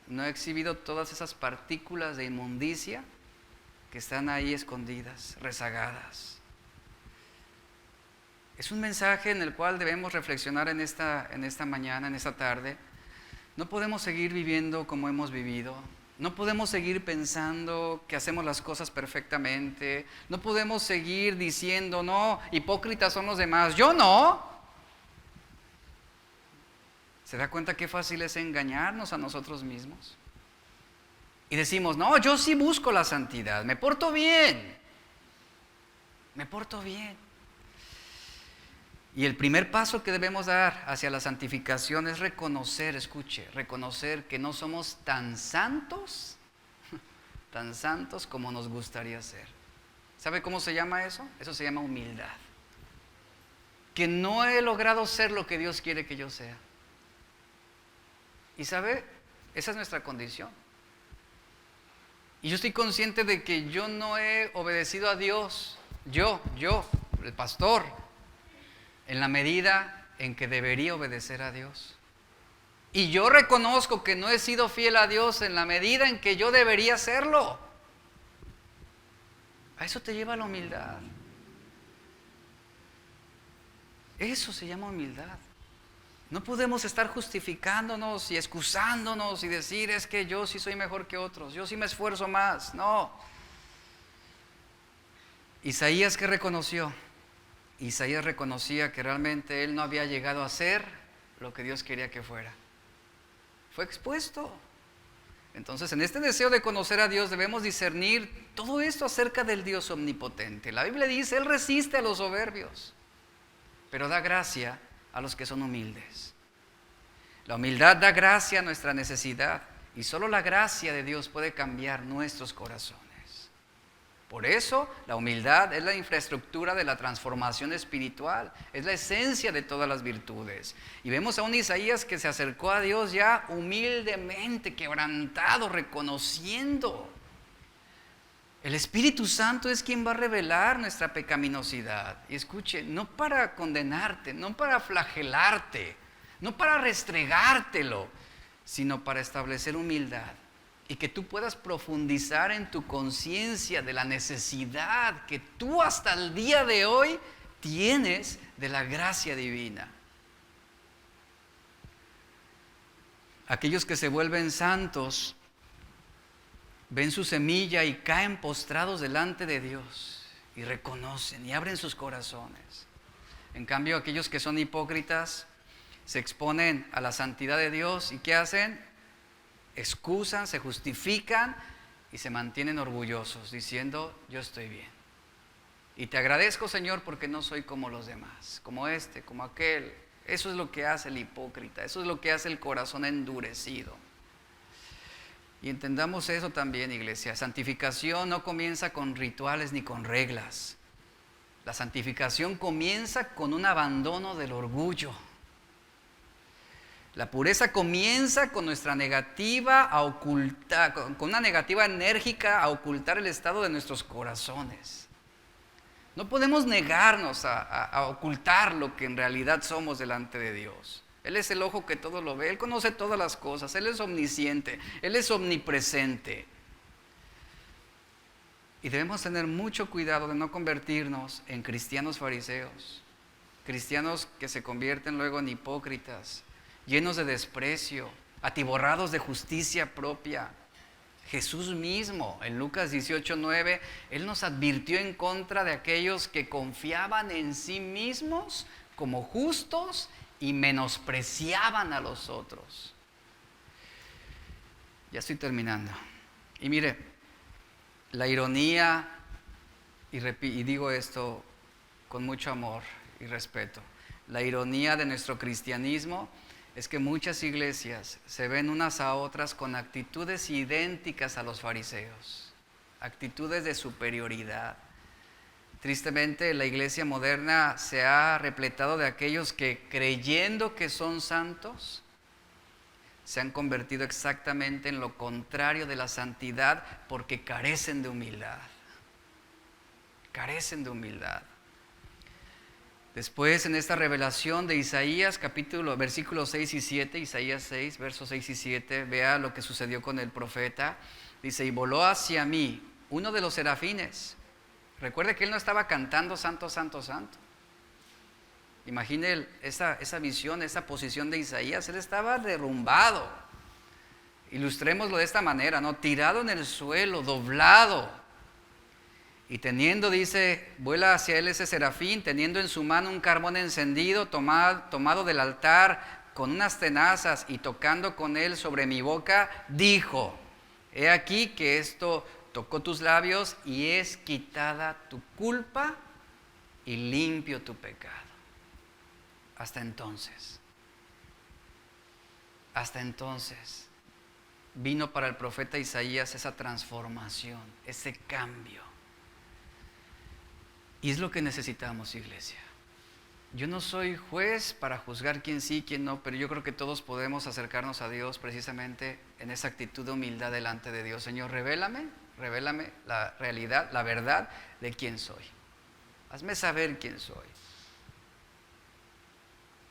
no ha exhibido todas esas partículas de inmundicia que están ahí escondidas, rezagadas. Es un mensaje en el cual debemos reflexionar en esta mañana, en esta tarde. No podemos seguir viviendo como hemos vivido. No podemos seguir pensando que hacemos las cosas perfectamente. No podemos seguir diciendo, no, hipócritas son los demás. Yo no. ¿Se da cuenta qué fácil es engañarnos a nosotros mismos? Y decimos, no, yo sí busco la santidad, me porto bien. Me porto bien. Y el primer paso que debemos dar hacia la santificación es reconocer, escuche, reconocer que no somos tan santos como nos gustaría ser. ¿Sabe cómo se llama eso? Eso se llama humildad. Que no he logrado ser lo que Dios quiere que yo sea. Y ¿sabe? Esa es nuestra condición. Y yo estoy consciente de que yo no he obedecido a Dios, yo, el pastor, en la medida en que debería obedecer a Dios. Y yo reconozco que no he sido fiel a Dios en la medida en que yo debería serlo. A eso te lleva la humildad. Eso se llama humildad. No podemos estar justificándonos y excusándonos y decir, es que yo sí soy mejor que otros, yo sí me esfuerzo más. No. Isaías, ¿qué reconoció? Isaías reconocía que realmente él no había llegado a ser lo que Dios quería que fuera. Fue expuesto. Entonces, en este deseo de conocer a Dios debemos discernir todo esto acerca del Dios omnipotente. La Biblia dice, Él resiste a los soberbios, pero da gracia a los que son humildes. La humildad da gracia a nuestra necesidad, y solo la gracia de Dios puede cambiar nuestros corazones. Por eso, la humildad es la infraestructura de la transformación espiritual, es la esencia de todas las virtudes. Y vemos a un Isaías que se acercó a Dios ya humildemente, quebrantado, reconociendo. El Espíritu Santo es quien va a revelar nuestra pecaminosidad. Y escuche, no para condenarte, no para flagelarte, no para restregártelo, sino para establecer humildad. Y que tú puedas profundizar en tu conciencia de la necesidad que tú hasta el día de hoy tienes de la gracia divina. Aquellos que se vuelven santos ven su semilla y caen postrados delante de Dios y reconocen y abren sus corazones. En cambio, aquellos que son hipócritas se exponen a la santidad de Dios y ¿qué hacen? Excusan, se justifican y se mantienen orgullosos diciendo, yo estoy bien. Y te agradezco, Señor, porque no soy como los demás, como este, como aquel. Eso es lo que hace el hipócrita, eso es lo que hace el corazón endurecido. Y entendamos eso también, iglesia. Santificación no comienza con rituales ni con reglas. La santificación comienza con un abandono del orgullo. La pureza comienza con nuestra negativa a ocultar, con una negativa enérgica a ocultar el estado de nuestros corazones. No podemos negarnos a ocultar lo que en realidad somos delante de Dios. Él es el ojo que todo lo ve, Él conoce todas las cosas, Él es omnisciente, Él es omnipresente. Y debemos tener mucho cuidado de no convertirnos en cristianos fariseos, cristianos que se convierten luego en hipócritas, llenos de desprecio, atiborrados de justicia propia. Jesús mismo, en Lucas 18:9, Él nos advirtió en contra de aquellos que confiaban en sí mismos como justos y menospreciaban a los otros. Ya estoy terminando. Y mire, la ironía, y digo esto con mucho amor y respeto, la ironía de nuestro cristianismo es que muchas iglesias se ven unas a otras con actitudes idénticas a los fariseos, actitudes de superioridad. Tristemente, la iglesia moderna se ha repletado de aquellos que, creyendo que son santos, se han convertido exactamente en lo contrario de la santidad porque carecen de humildad. Carecen de humildad. Después, en esta revelación de Isaías, versículos 6 y 7, Isaías 6, versos 6 y 7, vea lo que sucedió con el profeta. Dice, y voló hacia mí uno de los serafines. Recuerde que él no estaba cantando santo, santo, santo. Imagine esa visión, esa posición de Isaías. Él estaba derrumbado. Ilustrémoslo de esta manera, ¿no? Tirado en el suelo, doblado. Y teniendo, dice, vuela hacia él ese serafín, teniendo en su mano un carbón encendido, tomado del altar, con unas tenazas y tocando con él sobre mi boca, dijo, he aquí que esto tocó tus labios y es quitada tu culpa y limpio tu pecado. Hasta entonces vino para el profeta Isaías esa transformación, ese cambio. Y es lo que necesitamos, iglesia. Yo no soy juez para juzgar quién sí, quién no, pero yo creo que todos podemos acercarnos a Dios precisamente en esa actitud de humildad delante de Dios. Señor, revélame la realidad, la verdad de quién soy. Hazme saber quién soy.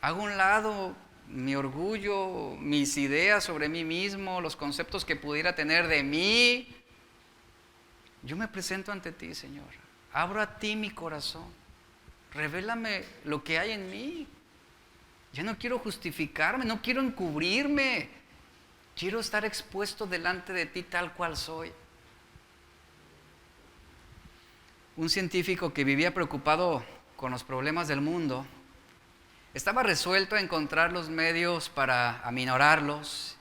Hago a un lado mi orgullo, mis ideas sobre mí mismo, los conceptos que pudiera tener de mí. Yo me presento ante ti, Señor. Abro a ti mi corazón. Revélame lo que hay en mí. Ya no quiero justificarme, no quiero encubrirme. Quiero estar expuesto delante de ti tal cual soy. Un científico que vivía preocupado con los problemas del mundo estaba resuelto a encontrar los medios para aminorarlos.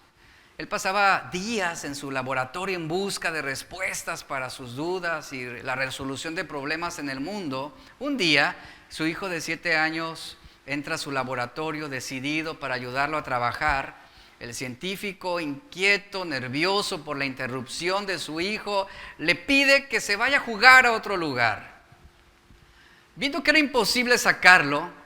Él pasaba días en su laboratorio en busca de respuestas para sus dudas y la resolución de problemas en el mundo. Un día, su hijo de 7 años entra a su laboratorio decidido para ayudarlo a trabajar. El científico, inquieto, nervioso por la interrupción de su hijo, le pide que se vaya a jugar a otro lugar. Viendo que era imposible sacarlo,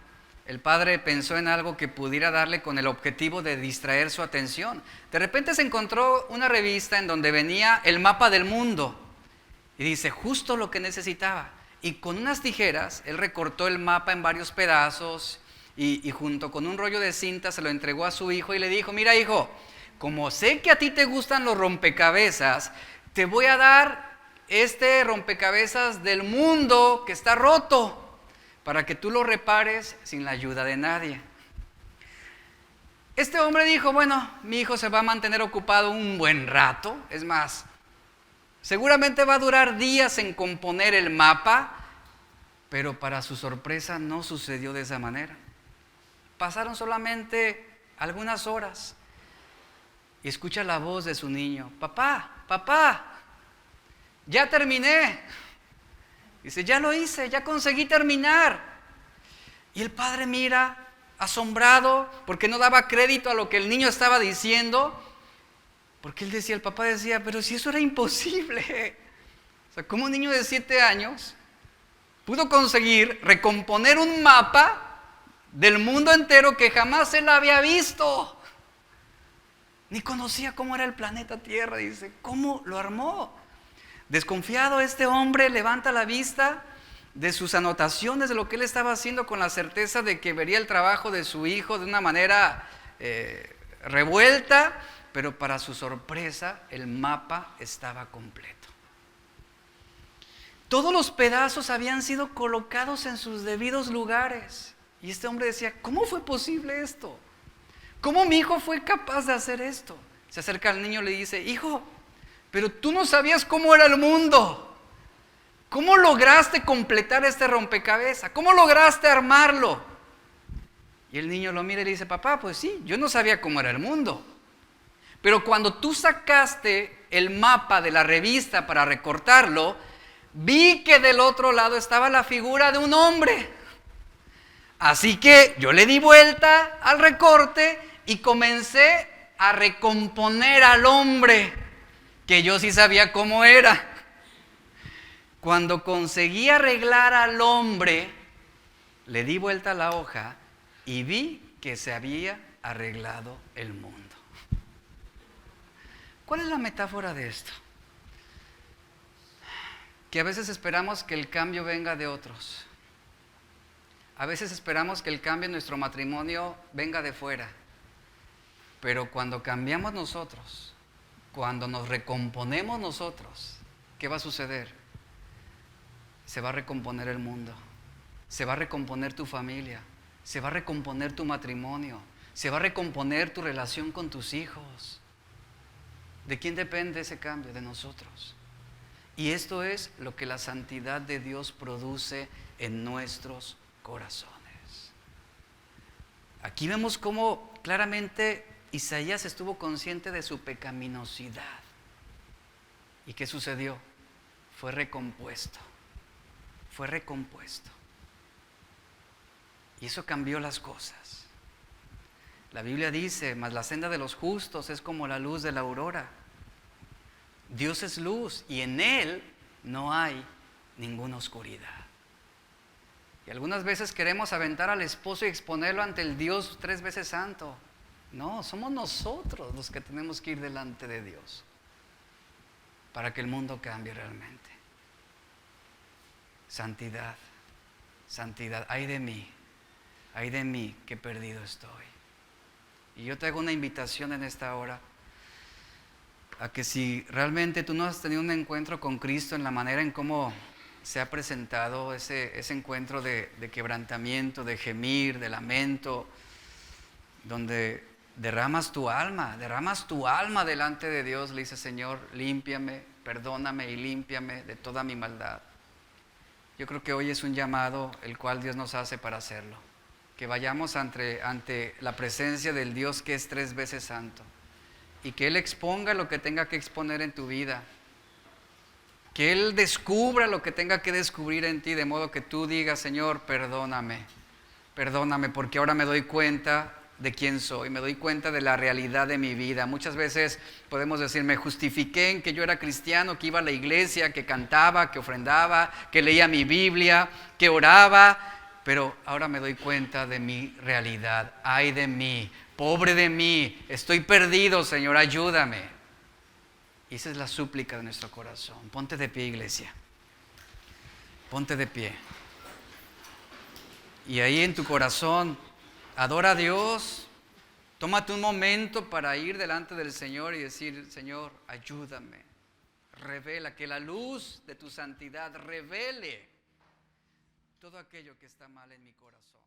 el padre pensó en algo que pudiera darle con el objetivo de distraer su atención. De repente se encontró una revista en donde venía el mapa del mundo. Y dice, justo lo que necesitaba. Y con unas tijeras, él recortó el mapa en varios pedazos y junto con un rollo de cinta se lo entregó a su hijo y le dijo, mira hijo, como sé que a ti te gustan los rompecabezas, te voy a dar este rompecabezas del mundo que está roto, para que tú lo repares sin la ayuda de nadie. Este hombre dijo, bueno, mi hijo se va a mantener ocupado un buen rato, es más, seguramente va a durar días en componer el mapa, pero para su sorpresa no sucedió de esa manera. Pasaron solamente algunas horas y escucha la voz de su niño, papá, papá, ya terminé. Dice, ya lo hice, ya conseguí terminar. Y el padre mira, asombrado, porque no daba crédito a lo que el niño estaba diciendo. Porque él decía, el papá decía, pero si eso era imposible. O sea, ¿cómo un niño de 7 años pudo conseguir recomponer un mapa del mundo entero que jamás él había visto? Ni conocía cómo era el planeta Tierra. Dice, ¿cómo lo armó? Desconfiado, este hombre levanta la vista de sus anotaciones, de lo que él estaba haciendo, con la certeza de que vería el trabajo de su hijo de una manera revuelta, pero para su sorpresa el mapa estaba completo. Todos los pedazos habían sido colocados en sus debidos lugares. Y este hombre decía, ¿cómo fue posible esto? ¿Cómo mi hijo fue capaz de hacer esto? Se acerca al niño y le dice, hijo, pero tú no sabías cómo era el mundo. ¿Cómo lograste completar este rompecabezas? ¿Cómo lograste armarlo? Y el niño lo mira y le dice, papá, pues sí, yo no sabía cómo era el mundo. Pero cuando tú sacaste el mapa de la revista para recortarlo, vi que del otro lado estaba la figura de un hombre. Así que yo le di vuelta al recorte y comencé a recomponer al hombre, que yo sí sabía cómo era. Cuando conseguí arreglar al hombre, le di vuelta a la hoja y vi que se había arreglado el mundo. ¿Cuál es la metáfora de esto? Que a veces esperamos que el cambio venga de otros. A veces esperamos que el cambio en nuestro matrimonio venga de fuera. Pero cuando cambiamos nosotros, cuando nos recomponemos nosotros, ¿qué va a suceder? Se va a recomponer el mundo, se va a recomponer tu familia, se va a recomponer tu matrimonio, se va a recomponer tu relación con tus hijos. ¿De quién depende ese cambio? De nosotros. Y esto es lo que la santidad de Dios produce en nuestros corazones. Aquí vemos cómo claramente Isaías estuvo consciente de su pecaminosidad. ¿Y qué sucedió? Fue recompuesto. Fue recompuesto. Y eso cambió las cosas. La Biblia dice, mas la senda de los justos es como la luz de la aurora. Dios es luz y en Él no hay ninguna oscuridad. Y algunas veces queremos aventar al esposo y exponerlo ante el Dios 3 veces santo. No, somos nosotros los que tenemos que ir delante de Dios para que el mundo cambie realmente. Santidad, santidad, ay de mí que perdido estoy. Y yo te hago una invitación en esta hora a que si realmente tú no has tenido un encuentro con Cristo en la manera en cómo se ha presentado ese encuentro de quebrantamiento, de gemir, de lamento, donde derramas tu alma delante de Dios, le dices, Señor, límpiame, perdóname y límpiame de toda mi maldad. Yo creo que hoy es un llamado el cual Dios nos hace para hacerlo. Que vayamos ante la presencia del Dios que es 3 veces santo y que Él exponga lo que tenga que exponer en tu vida. Que Él descubra lo que tenga que descubrir en ti, de modo que tú digas, Señor, perdóname porque ahora me doy cuenta de quién soy, me doy cuenta de la realidad de mi vida. Muchas veces podemos decir, me justifiqué en que yo era cristiano, que iba a la iglesia, que cantaba, que ofrendaba, que leía mi Biblia, que oraba, pero ahora me doy cuenta de mi realidad. Ay de mí, pobre de mí, estoy perdido, Señor, ayúdame. Y esa es la súplica de nuestro corazón. Ponte de pie, iglesia. Ponte de pie. Y ahí en tu corazón, adora a Dios. Tómate un momento para ir delante del Señor y decir, Señor, ayúdame. Revela, que la luz de tu santidad revele todo aquello que está mal en mi corazón.